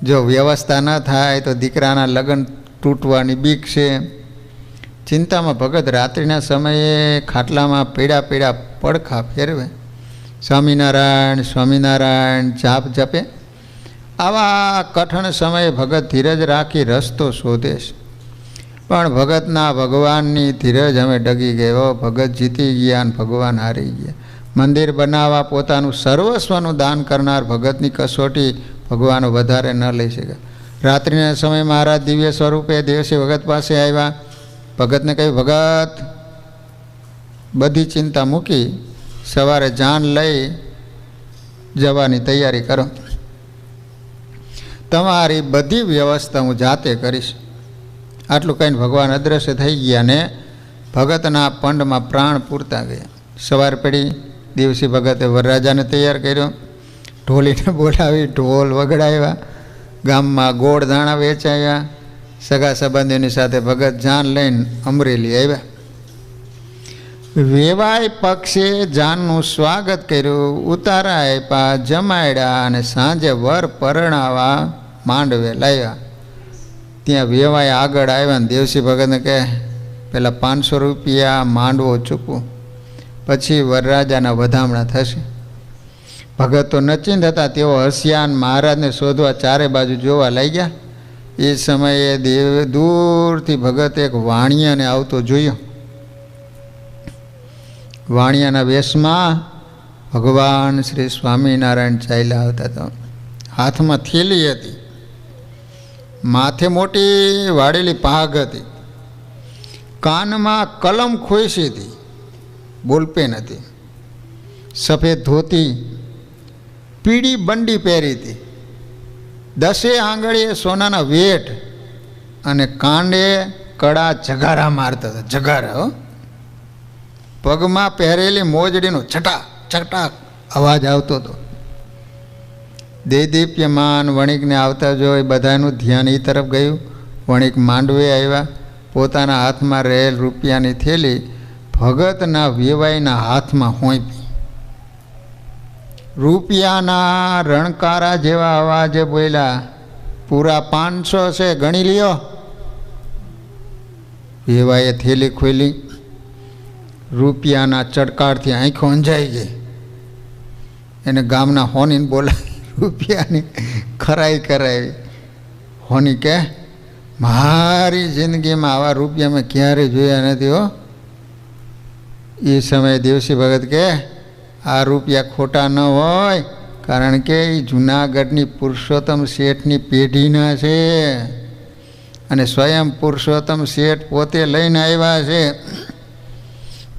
જો વ્યવસ્થા ન થાય તો દીકરાના લગ્ન તૂટવાની બીક છે. ચિંતામાં ભગત રાત્રિના સમયે ખાટલામાં પીડા પડખા ફેરવે. સ્વામિનારાયણ સ્વામિનારાયણ જાપ જપે. આવા કઠણ સમયે ભગત ધીરજ રાખી રસ્તો શોધે છે. પણ ભગતના ભગવાનની ધીરજ હવે ડગી ગયો. ભગત જીતી ગયા અને ભગવાન હારી ગયા. મંદિર બનાવવા પોતાનું સર્વસ્વનું દાન કરનાર ભગતની કસોટી ભગવાન વધારે ન લઈ શક્યા. રાત્રિના સમયે મહારાજ દિવ્ય સ્વરૂપે દેવસી ભગત પાસે આવ્યા. ભગતને કહ્યું, ભગત બધી ચિંતા મૂકી સવારે જાન લઈ જવાની તૈયારી કરો. તમારી બધી વ્યવસ્થા હું જાતે કરીશ. આટલું કહીને ભગવાન અદૃશ્ય થઈ ગયા ને ભગતના પંડમાં પ્રાણ પૂરતા ગયા. સવાર પડી. દેવસી ભગતે વરરાજાને તૈયાર કર્યો. ઢોલીને બોલાવી ઢોલ વગડાવ્યા. ગામમાં ગોળ દાણા વેચાયા. સગા સંબંધીઓની સાથે ભગત જાન લઈને અમરેલી આવ્યા. વેવાય પક્ષે જાનનું સ્વાગત કર્યું. ઉતારા આપ્યા, જમાડ્યા અને સાંજે વર પરણાવા માંડવે લાવ્યા. ત્યાં વેવાય આગળ આવ્યા ને દેવસી ભગતને કહે, પહેલાં 500 રૂપિયા માંડવો ચૂકવું, પછી વરરાજાના વધામણા થશે. ભગત તો નચિંત હતા. તેઓ હસ્યાન મહારાજને શોધવા ચારે બાજુ જોવા લાગ્યા. એ સમયે દૂરથી ભગત એક વાણિયાને આવતો જોયો. વાણિયાના વેશમાં ભગવાન શ્રી સ્વામિનારાયણ ચાલ્યા આવતા હતા. હાથમાં થેલી હતી. માથે મોટી વાળેલી પાઘ હતી. કાનમાં કલમ ખોઈશી હતી. બોલપેન હતી. સફેદ ધોતી, પીળી બંડી પહેરી હતી. 10 આંગળીએ સોનાના વેટ અને કાંડે કડા જગારા મારતા હતા. જગારા. પગમાં પહેરેલી મોજડીનો છટા છટાક અવાજ આવતો હતો. દેદીપ્યમાન વણિકને આવતા જોઈ બધાનું ધ્યાન એ તરફ ગયું. વણિક માંડવે આવ્યા. પોતાના હાથમાં રહેલ રૂપિયાની થેલી ભગતના વેવાઈના હાથમાં હોંપી. રૂપિયાના રણકારા જેવા અવાજે બોલ્યા, પૂરા 500 છે, ગણી લ્યો. વેવાઈએ થેલી ખોલી. રૂપિયાના ચડકારથી આંખો અંજાઈ ગઈ. એને ગામના હોનીને બોલાવી રૂપિયાની ખરાઈ કરાવી. હોની કહે, મારી જિંદગીમાં આવા રૂપિયા મેં ક્યારેય જોયા નથી હો. એ સમયે દેવસી ભગત કે આ રૂપિયા ખોટા ન હોય, કારણ કે એ જૂનાગઢની પુરુષોત્તમ શેઠની પેઢીના છે અને સ્વયં પુરુષોત્તમ શેઠ પોતે લઈને આવ્યા છે.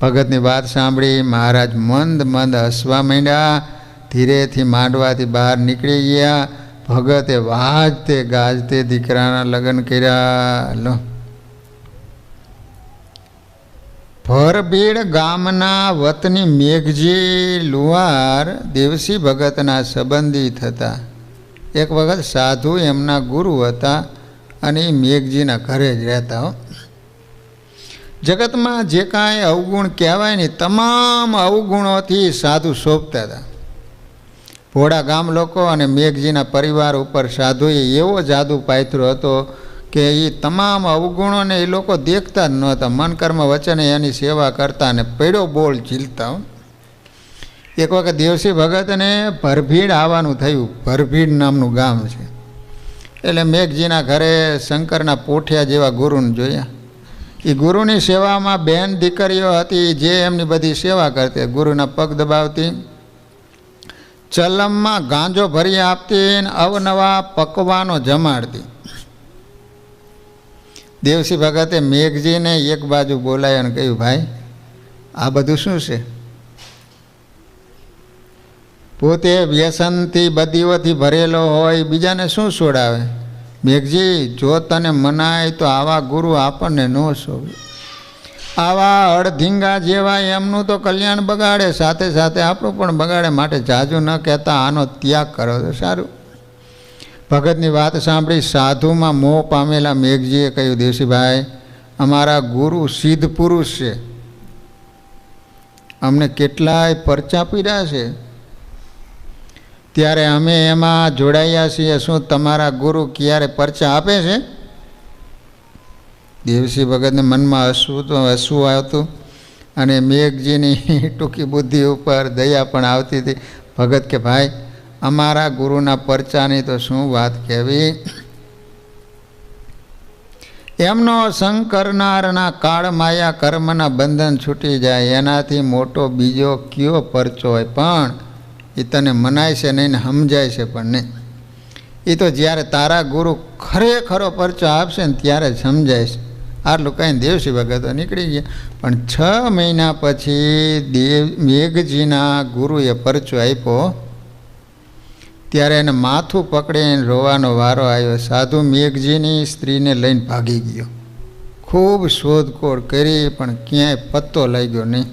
ભગતની વાત સાંભળી મહારાજ મંદ મંદ હસવા માંડ્યા. ધીરેથી માંડવાથી બહાર નીકળી ગયા. ભગતે વાજતે ગાજતે દીકરાના લગ્ન કર્યા. લો, ભરભીડ ગામના વતની મેઘજી લુહાર દેવસી ભગતના સંબંધી થતા. એક વખત સાધુ એમના ગુરુ હતા અને એ મેઘજીના ઘરે જ રહેતા હો. જગતમાં જે કાંઈ અવગુણ કહેવાય ને તમામ અવગુણોથી સાધુ શોભતા હતા. ભોળા ગામ લોકો અને મેઘજીના પરિવાર ઉપર સાધુએ એવો જાદુ પાથરો હતો કે એ તમામ અવગુણોને એ લોકો દેખતા જ નહોતા. મન કર્મ વચને એની સેવા કરતા અને પેડો બોલ ઝીલતા. એક વખત દેવસી ભગતને ભરભીડ આવવાનું થયું. ભરભીડ નામનું ગામ છે. એટલે મેઘજીના ઘરે શંકરના પોઠિયા જેવા ગુરુને જોયા. એ ગુરુની સેવામાં બેન દીકરીઓ હતી જે એમની બધી સેવા કરતી. ગુરુના પગ દબાવતી, ચલમમાં ગાંજો ભરી આપતી ને અવનવા પકવાનો જમાડતી. દેવસી ભગતે મેઘજીને એક બાજુ બોલાયો અને કહ્યું, ભાઈ આ બધું શું છે? પોતે વ્યસનથી બદીઓથી ભરેલો હોય, બીજાને શું છોડાવે? મેઘજી, જો તને મનાય તો આવા ગુરુ આપણને ન શોભે. આવા અડધીંગા જેવા એમનું તો કલ્યાણ બગાડે, સાથે સાથે આપણું પણ બગાડે. માટે જાજુ ન કહેતા આનો ત્યાગ કરો તો સારું. ભગતની વાત સાંભળી સાધુમાં મોહ પામેલા મેઘજીએ કહ્યું, દેવસીભાઈ, અમારા ગુરુ સિદ્ધ પુરુષ છે. અમને કેટલાય પરચા પીડ્યા છે, ત્યારે અમે એમાં જોડાયા છીએ. શું તમારા ગુરુ ક્યારે પરચા આપે છે? દેવસી ભગતને મનમાં હસવું આવતું અને મેઘજીની ટૂંકી બુદ્ધિ ઉપર દયા પણ આવતી હતી. ભગત કે ભાઈ, અમારા ગુરુના પરચાની તો શું વાત કહેવી. એમનો સંગ કરનારના કાળ માયા કર્મના બંધન છૂટી જાય એનાથી મોટો બીજો કયો પરચો હોય? પણ એ તને મનાય છે નહીં ને સમજાય છે પણ નહીં. એ તો જ્યારે તારા ગુરુ ખરેખરો પરચો આપશે ને ત્યારે જ સમજાય છે. આટલું કહીને દેવસી ભગતો નીકળી ગયા. પણ 6 મહિના પછી મેઘજીના ગુરુએ પરચો આપ્યો. ત્યારે એને માથું પકડીને રોવાનો વારો આવ્યો. સાધુ મેઘજીની સ્ત્રીને લઈને ભાગી ગયો. ખૂબ શોધખોળ કરી પણ ક્યાંય પત્તો લાગ્યો નહીં.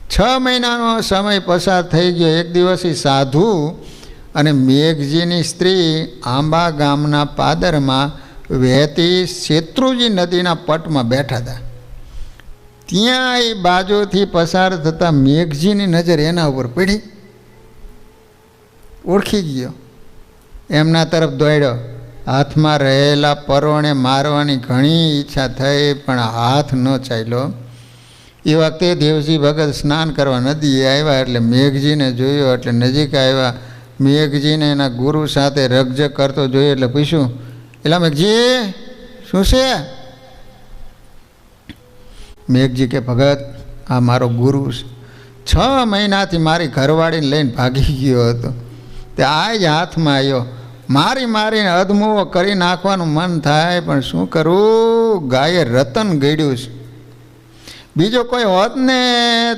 6 મહિનાનો સમય પસાર થઈ ગયો. એક દિવસ સાધુ અને મેઘજીની સ્ત્રી આંબા ગામના પાદરમાં વહેતી શેત્રુજી નદીના પટમાં બેઠા હતા. ત્યાં એ બાજુથી પસાર થતાં મેઘજીની નજર એના ઉપર પડી. ઓળખી ગયો, એમના તરફ દોડ્યો. હાથમાં રહેલા પરોણે મારવાની ઘણી ઈચ્છા થઈ પણ હાથ ન ચાલ્યો. એ વખતે દેવસી ભગત સ્નાન કરવા નદીએ આવ્યા એટલે મેઘજીને જોયો એટલે નજીક આવ્યા. મેઘજીને એના ગુરુ સાથે રગજગ કરતો જોયો એટલે પૂછ્યું, એલા મેઘજી, શું છે? મેઘજી કે ભગત, આ મારો ગુરુ છે. 6 મહિનાથી મારી ઘરવાળીને લઈને ભાગી ગયો હતો. તે આ જ હાથમાં આવ્યો. મારીને અધમુવો કરી નાખવાનું મન થાય પણ શું કરું? ગાયે રતન ગળ્યું છે. બીજો કોઈ હોત ને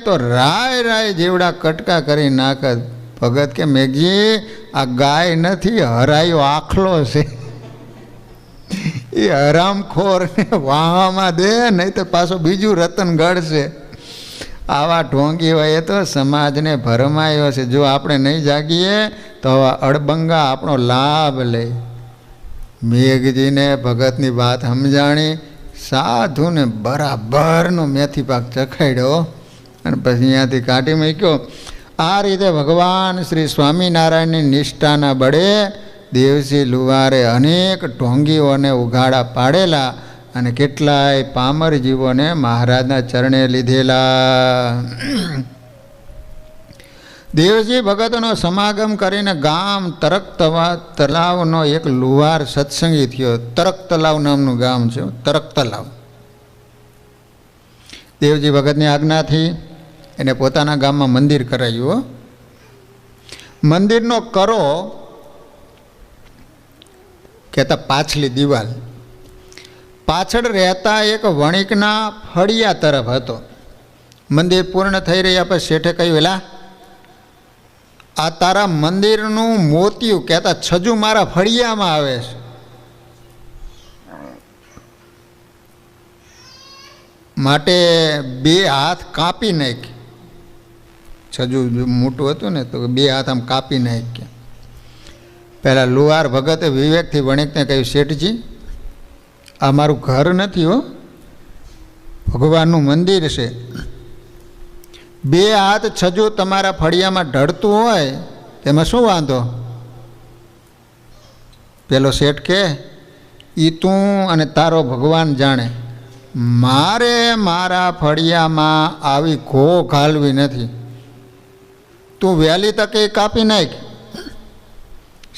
તો રાય જેવડા કટકા કરી નાખત. ભગત કે મેઘજી, આ ગાય નથી, હરાયો આખલો છે. એ હરામખોરને વાહવામાં દે, નહીં તો પાછો બીજું રતન ગળશે. આવા ઢોંગી હોય તો સમાજને ભરમાયો છે. જો આપણે નહીં જાગીએ તો અડબંગા આપણો લાભ લે. મેઘજીને ભગતની વાત સમજાણી. સાધુને બરાબરનો મેથી પાક ચખાડ્યો અને પછી અહીંયાથી કાઢી મૂક્યો. આ રીતે ભગવાન શ્રી સ્વામિનારાયણની નિષ્ઠાના બળે દેવસી લુહારે અનેક ઢોંગીઓને ઉઘાડા પાડેલા અને કેટલાય પામર જીવોને મહારાજના ચરણે લીધેલા. દેવજી ભગતનો સમાગમ કરીને ગામ તરક તલાવનો એક લુહાર સત્સંગી થયો. તરક તલાવ નામનું ગામ છે, તરક તલાવ. દેવજી ભગતની આજ્ઞાથી એને પોતાના ગામમાં મંદિર કરાયું. મંદિરનો કરો કહેતા પાછલી દિવાલ, પાછળ રહેતા એક વણિકના ફળિયા તરફ હતો. મંદિર પૂર્ણ થઈ રહ્યા પછી શેઠે કહ્યું, એલા આ તારા મંદિરનું મોતિયું કહેતા છજુ મારા ફળિયામાં આવે છે. માટે 2 હાથ કાપી નાખી. છજુ મોટું હતું ને તો 2 હાથ આમ કાપી નાખ્યા. પહેલાં લુહાર ભગતે વિવેકથી વણિકને કહ્યું, શેઠજી આ મારું ઘર નથી હો, ભગવાનનું મંદિર છે. 2 હાથ છજુ તમારા ફળિયામાં ઢળતું હોય તેમાં શું વાંધો? પેલો શેઠ કે, એ તું અને તારો ભગવાન જાણે, મારે મારા ફળિયામાં આવી ઘો ઘાલવી નથી. તું વહેલી તકે કાપી નાખ.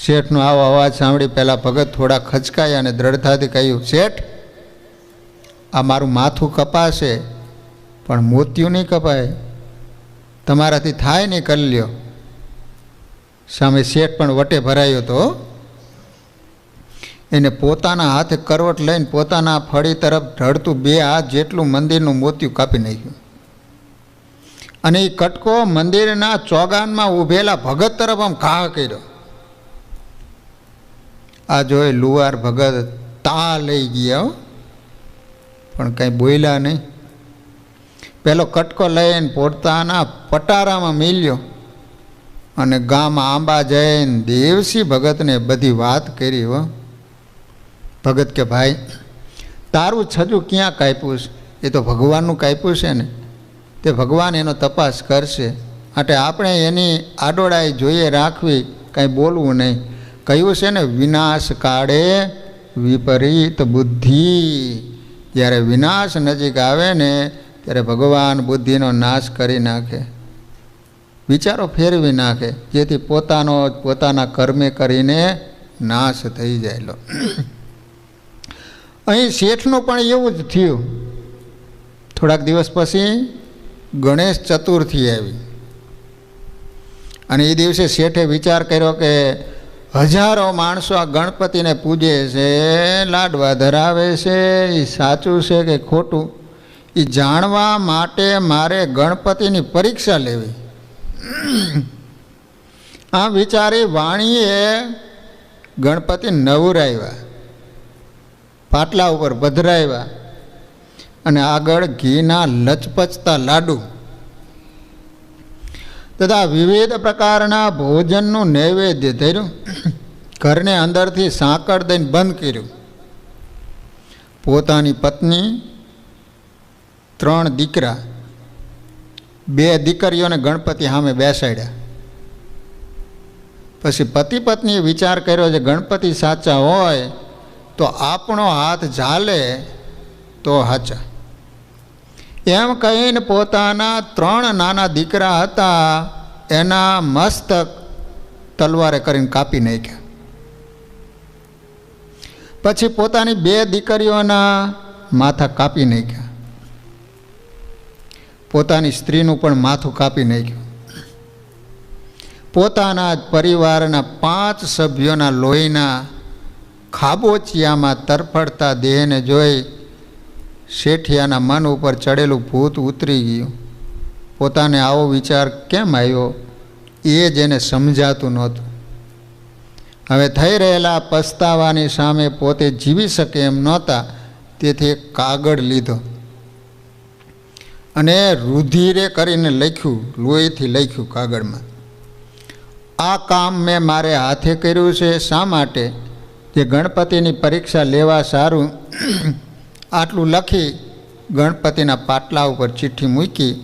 શેઠનો આવો અવાજ સાંભળી પહેલાં ભગત થોડા ખચકાયા અને દ્રઢતાથી કહ્યું, શેઠ આ મારું માથું કપાશે પણ મોતિયું નહીં કપાય, તમારાથી થાય નહીં, કરી લ્યો. સામે શેઠ પણ વટે ભરાયો હતો. એને પોતાના હાથે કરવટ લઈને પોતાના ફળી તરફ ઢળતું 2 હાથ જેટલું મંદિરનું મોતિયું કાપી નાખ્યું. અને એ કટકો મંદિરના ચોગાનમાં ઊભેલા ભગત તરફ આમ ઘા કર્યો. આ જોઈ લુહાર ભગત તા લઈ ગયા, પણ કંઈ બોલ્યા નહીં. પેલો કટકો લઈને પોતાના પટારામાં મિલ્યો અને ગામમાં આંબા જઈને દેવસી ભગતને બધી વાત કરી. હો ભગત કે, ભાઈ તારું છજુ ક્યાં કાપ્યું છે? એ તો ભગવાનનું કાપ્યું છે ને, તે ભગવાન એનો તપાસ કરશે. માટે આપણે એની આડોડાઈ જોઈએ રાખવી, કાંઈ બોલવું નહીં. કહ્યું છે ને, વિનાશ કાળે વિપરીત બુદ્ધિ. જ્યારે વિનાશ નજીક આવે ને ત્યારે ભગવાન બુદ્ધિનો નાશ કરી નાખે, વિચારો ફેરવી નાખે, જેથી પોતાના કર્મે કરીને નાશ થઈ જાય. લો અહીં શેઠનું પણ એવું જ થયું. થોડાક દિવસ પછી ગણેશ ચતુર્થી આવી અને એ દિવસે શેઠે વિચાર કર્યો કે હજારો માણસો આ ગણપતિને પૂજે છે, લાડવા ધરાવે છે, એ સાચું છે કે ખોટું એ જાણવા માટે મારે ગણપતિની પરીક્ષા લેવી. આ વિચારી વાણીએ ગણપતિ નવરાવ્યા, પાટલા ઉપર પધરાવ્યા અને આગળ ઘીના લચપચતા લાડુ તથા વિવિધ પ્રકારના ભોજનનું નૈવેદ્ય ધર્યું. ઘરને અંદરથી સાંકળ દઈને બંધ કર્યું. પોતાની પત્ની, 3 દીકરા, 2 દીકરીઓને ગણપતિ સામે બેસાડ્યા. પછી પતિ પત્નીએ વિચાર કર્યો છે ગણપતિ સાચા હોય તો આપણો હાથ ઝાલે તો સાચા. એમ કહીને પોતાના 3 નાના દીકરા હતા એના મસ્તક તલવારે કરીને કાપી નાખ્યા. પછી પોતાની 2 દીકરીઓના માથા કાપી નાખ્યા. પોતાની સ્ત્રીનું પણ માથું કાપી નાખ્યું. પોતાના જ પરિવારના 5 સભ્યોના લોહીના ખાબોચિયામાં તરફડતા દેહને જોઈ શેઠિયાના મન ઉપર ચડેલું ભૂત ઉતરી ગયું. પોતાને આવો વિચાર કેમ આવ્યો એ જ એને સમજાતું નહોતું. હવે થઈ રહેલા પસ્તાવાની સામે પોતે જીવી શકે એમ નહોતા, તેથી એક કાગળ લીધો અને રુધિરે કરીને લખ્યું, લોહીથી લખ્યું કાગળમાં, આ કામ મેં મારે હાથે કર્યું છે. શા માટે? જે ગણપતિની પરીક્ષા લેવા સારું. આટલું લખી ગણપતિના પાટલા ઉપર ચિઠ્ઠી મૂકી.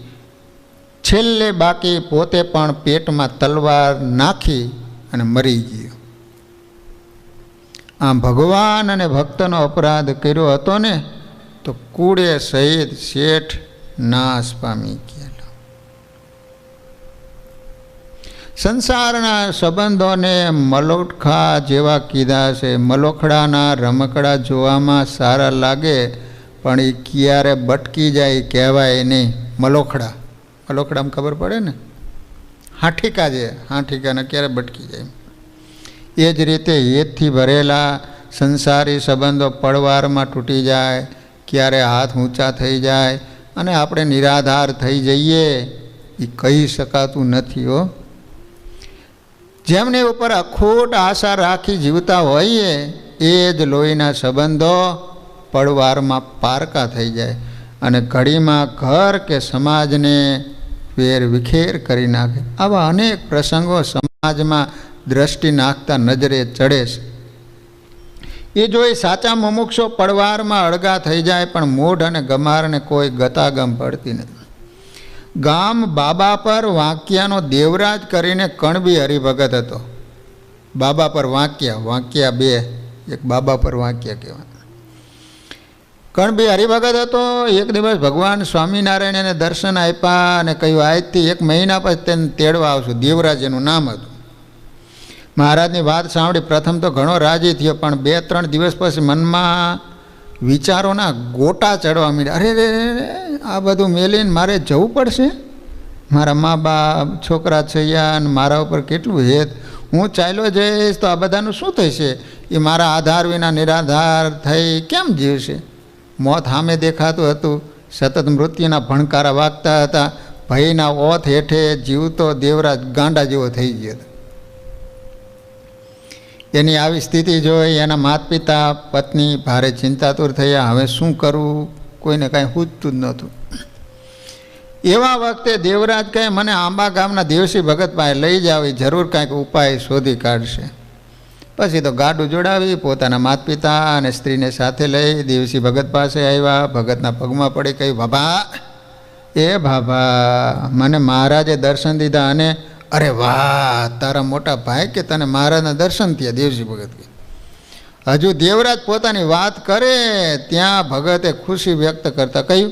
છેલ્લે બાકી પોતે પણ પેટમાં તલવાર નાખી અને મરી ગયો. આમ ભગવાન અને ભક્તનો અપરાધ કર્યો હતો ને તો કૂડે સહિત શેઠ નાશ પામી ગયેલો. સંસારના સંબંધોને મલોખા જેવા કીધા છે. મલોખડાના રમકડા જોવામાં સારા લાગે, પણ એ ક્યારે બટકી જાય કહેવાય નહીં. મલોખડામાં ખબર પડે ને, હાંઠીકા છે, હાંઠીકાને ક્યારે બટકી જાય. એ જ રીતે હેતથી ભરેલા સંસારી સંબંધો પડવારમાં તૂટી જાય, ક્યારે હાથ ઊંચા થઈ જાય અને આપણે નિરાધાર થઈ જઈએ એ કહી શકાતું નથી. હો, જેમની ઉપર અખૂટ આશા રાખી જીવતા હોઈએ એ જ લોહીના સંબંધો પડવારમાં પારકા થઈ જાય અને ઘડીમાં ઘર કે સમાજને વેર વિખેર કરી નાખે. આવા અનેક પ્રસંગો સમાજમાં દ્રષ્ટિ નાખતા નજરે ચડે છે. એ જોઈ સાચા મુમુક્ષો પડવારમાં અળગા થઈ જાય, પણ મૂઢ અને ગમારને કોઈ ગતાગમ પડતી નથી. ગામ બાબા પર વાંકિયાનો દેવરાજ કરીને કણબી હરિભગત હતો. બાબા પર વાંકિયા બે, એક બાબા પર વાંકિયા કહેવાય. કણબી હરિભગત હતો. એક દિવસ ભગવાન સ્વામિનારાયણ એને દર્શન આપ્યા અને કહ્યું, આજથી 1 મહિના પછી તેને તેડવા આવશું. દેવરાજ એનું નામ હતું. મહારાજની વાત સાંભળી પ્રથમ તો ઘણો રાજી થયો, પણ 2-3 દિવસ પછી મનમાં વિચારોના ગોટા ચડવા માંડ્યા. અરે રે, આ બધું મેલીને મારે જવું પડશે. મારા મા બાપ, છોકરા છૈયા અને મારા ઉપર કેટલું હેત. હું ચાલ્યો જઈશ તો આ બધાનું શું થશે? એ મારા આધાર વિના નિરાધાર થઈ કેમ જીવશે? મોત સામે દેખાતું હતું, સતત મૃત્યુના ભણકારા વાગતા હતા. ભયના ઓથ હેઠે જીવતો દેવરાજ ગાંડા જેવો થઈ ગયો હતો. એની આવી સ્થિતિ જોઈ એના માતા પિતા, પત્ની ભારે ચિંતાતુર થયા. હવે શું કરવું? કોઈને કાંઈ સૂઝતું જ નહોતું. એવા વખતે દેવરાજ કહે, મને આંબા ગામના દેવસી ભગત પાસે લઈ જાવ, જરૂર કાંઈક ઉપાય શોધી કાઢશે. પછી તો ગાડું જોડાવી પોતાના માતા પિતા અને સ્ત્રીને સાથે લઈ દેવસી ભગત પાસે આવ્યા. ભગતના પગમાં પડી કહ્યું, બાબા, એ બાબા, મને મહારાજે દર્શન દીધા અને અરે વાહ, તારા મોટા ભાઈ કે તને મહારાજના દર્શન થયા. દેવસી ભગત કે હજુ દેવરાજ પોતાની વાત કરે ત્યાં ભગતે ખુશી વ્યક્ત કરતા કહ્યું,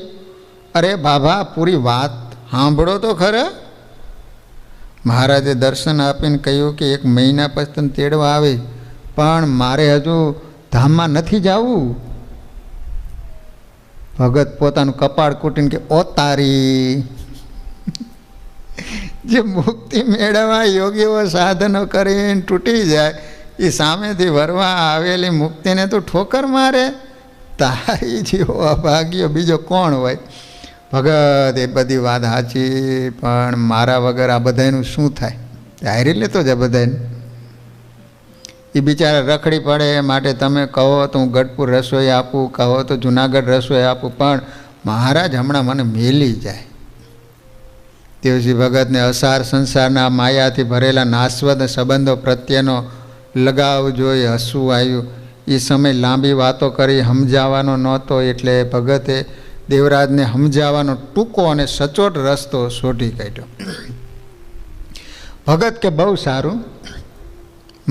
અરે બાબા, પૂરી વાત સાંભળો તો ખરા. મહારાજે દર્શન આપીને કહ્યું કે 1 મહિના પછી તને તેડવા આવે, પણ મારે હજુ ધામમાં નથી જવું. ભગત પોતાનું કપાળ કૂટીને કે, ઓ તારી, જે મુક્તિ મેળવવા યોગીઓ સાધનો કરીને તૂટી જાય, એ સામેથી વરવા આવેલી મુક્તિને તો ઠોકર મારે. તારી જેવો અભાગ્ય બીજો કોણ હોય? ભગત, એ બધી વાત સાચી, પણ મારા વગર આ બધાનું શું થાય? હારી લેતો જાય બધાને. એ બિચારા રખડી પડે, માટે તમે કહો તો હું ગઢપુર રસોઈ આપું, કહો તો જુનાગઢ રસોઈ આપું, પણ મહારાજ હમણાં મને મેલી જાય. દેવસી ભગતને અસાર સંસારના માયાથી ભરેલા નાસ્વદ સંબંધો પ્રત્યેનો લગાવ જોઈ હસવું આવ્યું. એ સમય લાંબી વાતો કરી સમજાવવાનો નહોતો, એટલે ભગતે દેવરાજને સમજાવવાનો ટૂંકો અને સચોટ રસ્તો શોધી કાઢ્યો. ભગત કે, બહુ સારું,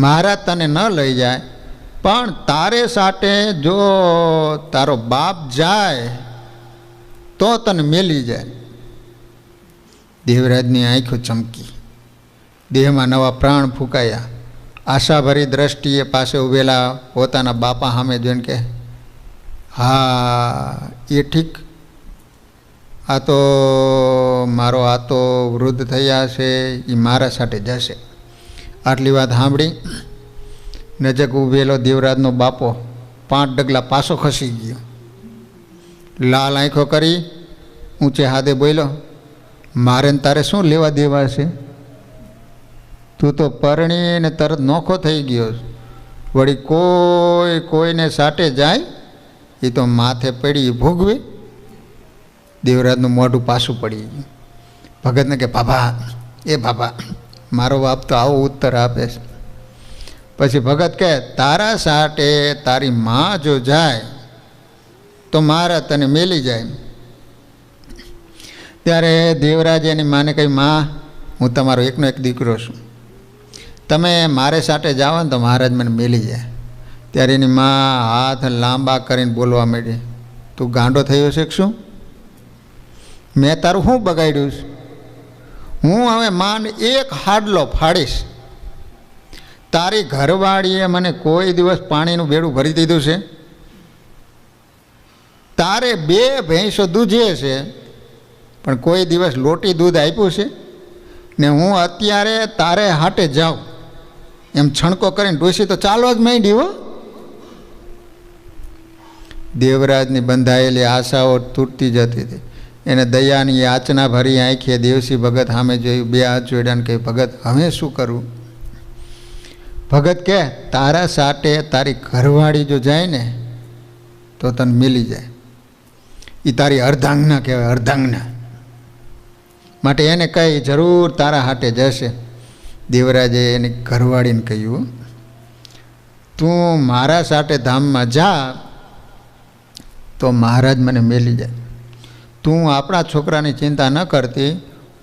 મહારાજ તને ન લઈ જાય, પણ તારે સાથે જો તારો બાપ જાય તો તને મેલી જાય. દેવરાજની આંખો ચમકી, દેહમાં નવા પ્રાણ ફૂંકાયા. આશાભરી દ્રષ્ટિએ પાસે ઊભેલા પોતાના બાપા સામે જોઈને કે, હા, એ ઠીક, આ તો વૃદ્ધ થયા છે, એ મારા સાથે જશે. આટલી વાત સાંભળી નજક ઊભેલો દેવરાજનો બાપો 5 ડગલા પાછો ખસી ગયો. લાલ આંખો કરી ઊંચે હાથે બોલ્યો, મારે તારે શું લેવા દેવા છે? તું તો પરણીને તરત નોખો થઈ ગયો. વળી કોઈને સાટે જાય એ તો માથે પડી ભોગવે. દેવરાજનું મોઢું પાછું પડી ગયું. ભગતને કે, બાબા, મારો બાપ તો આવો ઉત્તર આપે છે. પછી ભગત કહે, તારા સાટે તારી માં જો જાય તો મારા તને મેલી જાય. ત્યારે દેવરાજે એની માને કહી, માં, હું તમારો એકનો એક દીકરો છું, તમે મારે સાથે જાઓ ને તો મહારાજ મને મેલી જાય. ત્યારે એની માં હાથ લાંબા કરીને બોલવા માંડી, તું ગાંડો થયો છે શું? મેં તારું શું બગાડ્યું છે? હું હવે માંડ એક હાડલો ફાડીશ. તારી ઘરવાળીએ મને કોઈ દિવસ પાણીનું બેડું ભરી દીધું છે? તારે 2 ભેંસો દૂધે છે, પણ કોઈ દિવસ લોટી દૂધ આપ્યું છે? ને હું અત્યારે તારે હાટે જાઉં એમ છણકો કરીને ડોશી તો ચાલો જ માંડી હો. દેવરાજની બંધાયેલી આશાઓ તૂટતી જતી હતી. એને દયાની યાચના ભરી આંખે દેવસી ભગત સામે જોયું, 2 હાથ જોડ્યા ને કહ્યું, ભગત હવે શું કરવું? ભગત કહે, તારા સાટે તારી ઘરવાળી જો જાય ને તો તને મિલી જાય. એ તારી અર્ધાંગના કહેવાય, અર્ધાંગના. માટે એને કહી જરૂર તારા હાટે જશે. દેવરાજે એની ઘરવાળીને કહ્યું, તું મારા સાટે ધામમાં જા તો મહારાજ મને મેલી જાય. તું આપણા છોકરાની ચિંતા ન કરતી,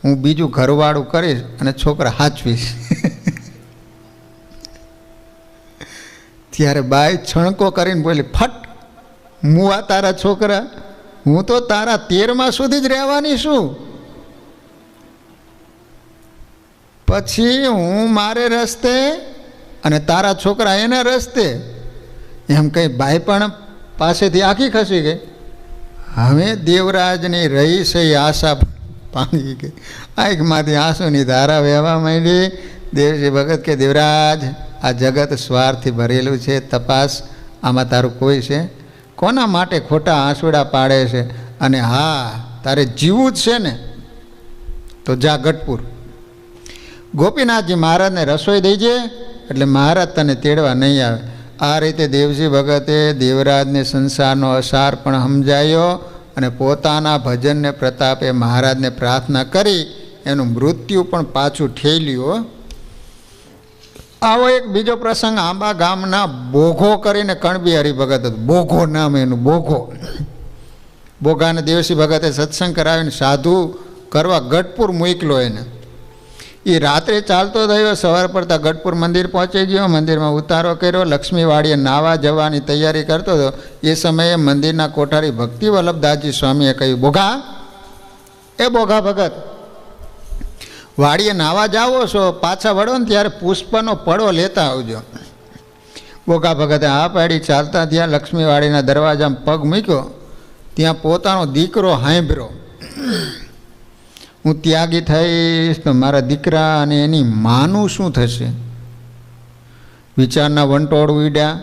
હું બીજું ઘરવાળું કરીશ અને છોકરા હાચવીશ. ત્યારે બાઈ છણકો કરીને બોલી, ફટ, મુવા તારા છોકરા, હું તો તારા 13મા સુધી જ રહેવાની છું. પછી હું મારે રસ્તે અને તારા છોકરા એના રસ્તે. એમ કંઈ બાઈ પણ પાસેથી આખી ખસી ગઈ. હવે દેવરાજની રહી છે આશા ભાંગી ગઈ. આંખમાંથી આંસુની ધારા વહેવા માંડી. દેવજી ભગત કે, દેવરાજ, આ જગત સ્વાર્થથી ભરેલું છે, તપાસ આમાં તારું કોઈ છે? કોના માટે ખોટા આંસુડા પાડે છે? અને હા, તારે જીવવું જ છે ને તો જા ગઢપુર. ગોપીનાથજી મહારાજને રસોઈ દઈજે, એટલે મહારાજ તને તેડવા નહીં આવે. આ રીતે દેવજી ભગતે દેવરાજને સંસારનો અસાર પણ સમજાયો અને પોતાના ભજનને પ્રતાપે મહારાજને પ્રાર્થના કરી એનું મૃત્યુ પણ પાછું ઠેલ્યું. આવો એક બીજો પ્રસંગ આંબા ગામના બોઘો કરીને કણબી હરિભગત હતું. બોઘો નામ એનું, બોઘો. બોઘાને દેવસી ભગતે સત્સંગ કરાવીને સાધુ કરવા ગઢપુર મોકલો એને. એ રાત્રે ચાલતો થયો, સવાર પડતા ગઢપુર મંદિર પહોંચી ગયો. મંદિરમાં ઉતારો કર્યો. લક્ષ્મીવાડીએ નાવા જવાની તૈયારી કરતો હતો. એ સમયે મંદિરના કોઠારી ભક્તિ વલ્લભદાસજી સ્વામીએ કહ્યું, બોઘા, એ બોઘા ભગત, વાડીએ નાવા જાવો છો, પાછા વળો ને ત્યારે પુષ્પનો પડો લેતા આવજો. બોઘા ભગતે હા પાડી ચાલતા ત્યાં લક્ષ્મીવાડીના દરવાજામાં પગ મૂક્યો. ત્યાં પોતાનો દીકરો હાંભળ્યો, હું ત્યાગી થઈશ તો મારા દીકરા અને એની માનું શું થશે? વિચારના વંટોળ ઉડ્યા.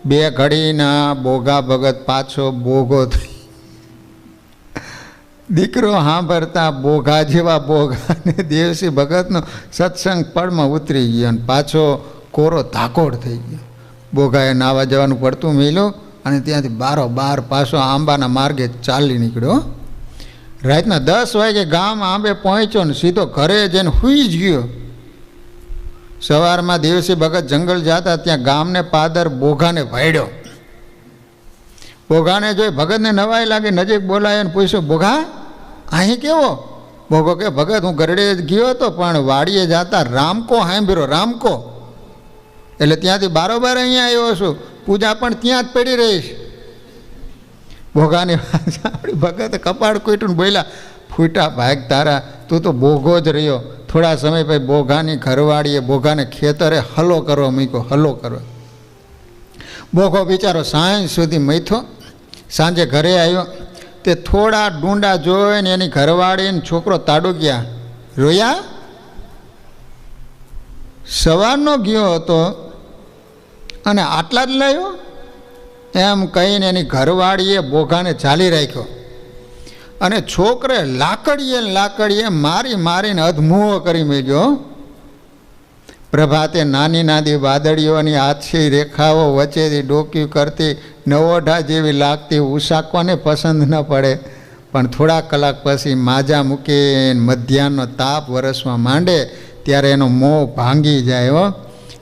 2 ઘડીના બોઘા ભગત પાછો બોઘો થઈ. દીકરો સાંભળતા બોઘા જેવા બોઘા ને દેવસી ભગતનો સત્સંગ પળમાં ઉતરી ગયો અને પાછો કોરો ધાકોડ થઈ ગયો. બોઘાએ નાવા જવાનું પડતું મેલ્યું અને ત્યાંથી 12 પાછો આંબાના માર્ગે ચાલી નીકળ્યો. રાતના 10 વાગે ગામ આંબે પહોંચ્યો ને સીધો ઘરે જઈને સૂઈ જ ગયો. સવારમાં દેવસી ભગત જંગલ જતા ત્યાં ગામને પાદર બોઘાને ભાડ્યો. બોઘાને જોઈ ભગતને નવાઈ લાગી. નજીક બોલાય અને પૂછ્યું, બોઘા, અહીં કેવો? બોઘો કે, ભગત, હું ગરડે ગયો હતો પણ વાડીએ જતા રામકો સાંભળ્યો, રામકો. એટલે ત્યાંથી બારોબાર અહીંયા આવ્યો છું, પૂજા પણ ત્યાં જ પડી રહીશ. બોઘાની વાત સાંભળી ભગત કપાળ કૂટ્યું બોલ્યા, ફૂટા ભાગ તારા, તું તો બોઘો જ રહ્યો. થોડા સમય પછી બોઘાની ઘરવાળીએ બોઘાને ખેતરે હલો કરવા મૂક્યો, હલો કરવા. બોઘો બિચારો સાંજ સુધી મથ્યો. સાંજે ઘરે આવ્યો તે થોડા ડુંડા જોઈને એની ઘરવાળીને છોકરો તાડો ગયા. રોયા? સવારનો ગયો હતો અને આટલા જ લાવ્યો? એમ કહીને એની ઘરવાળીએ બોઘાને ચાલી રાખ્યો અને છોકરે લાકડીએ મારીને અધમુઓ કરી મેલ્યો. પ્રભાતે નાની નાની વાદળીઓની આછી રેખાઓ વચ્ચેથી ડોક્યું કરતી નવોઢા જેવી લાગતી ઉસાકવાને પસંદ ન પડે. પણ થોડા કલાક પછી માજા મૂકીને મધ્યાહનનો તાપ વરસવા માંડે ત્યારે એનો મોહ ભાંગી જાય. હો,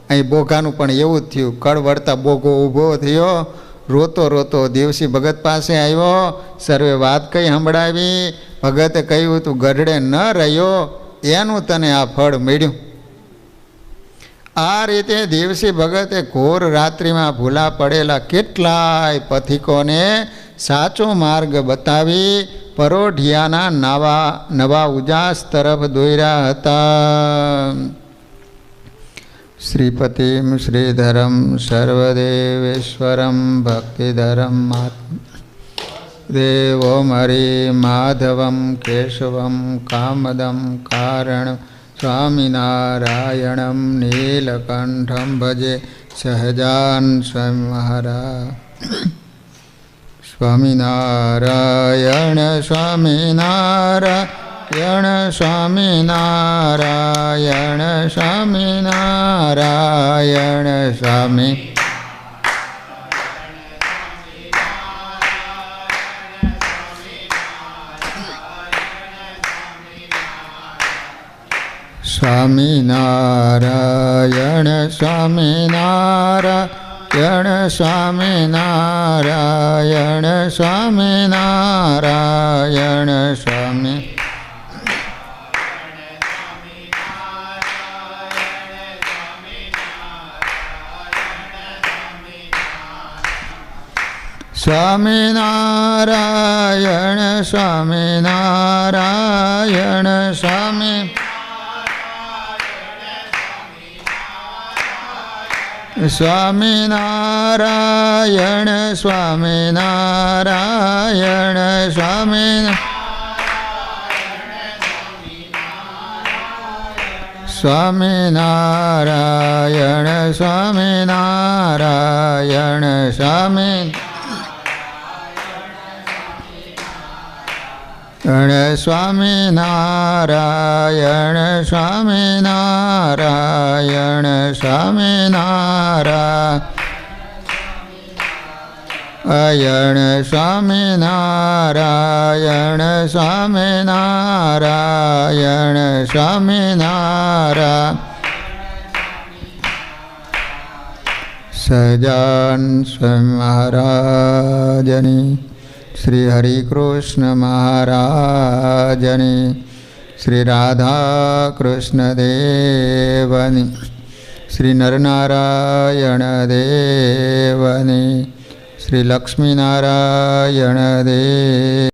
અહીં બોઘાનું પણ એવું જ થયું. કળ વળતા બોઘો ઊભો થયો. રોતો રોતો દેવસી ભગત પાસે આવ્યો. સર્વે વાત કઈ સંભળાવી. ભગતે કહ્યું, તું ગઢડે ન રહ્યો એનું તને આ ફળ મળ્યું. આ રીતે દેવસી ભગતે ઘોર રાત્રિમાં ભૂલા પડેલા કેટલાય પથિકોને સાચો માર્ગ બતાવી પરોઢિયાના નવા ઉજાસ તરફ દોર્યા હતા. શ્રીપતિમ શ્રીધરમ સર્વદેવેશ્વરમ ભક્તિધરમ દેવોમ હરિ માધવમ કેશવમ કામદમ કારણ સ્વામિનારાયણમ નીલકંઠમ ભજે સહજાન સ્વામી મહારાજ. સ્વામિનારાયણ સ્વામિનારાયણ સ્વામિનારાયણ સ્વામિનારાયણ સ્વામી સ્વામિનારાયણ સ્વામિનારાયણ સ્વામિનારાયણ સ્વામિનારાયણ સ્વામી સ્વામિનારાયણ સ્વામિનારાયણ સ્વામી સ્વામિનારાયણ સ્વામિનારાયણ સ્વામિનારાયણ સ્વામિનારાયણ સ્વામી સ્વામિનારાયણ સ્વામિનારાયણ સ્વામિનારાયણ સ્વામિનારાયણ સ્વામિનારાયણ સ્વામિનારાયણ સહજાન સ્વામી મહારાજની શ્રી હરિકૃષ્ણ મહારાજની શ્રી રાધા કૃષ્ણ દેવની શ્રી નરનારાયણ દેવની શ્રી લક્ષ્મીનારાયણ દેવ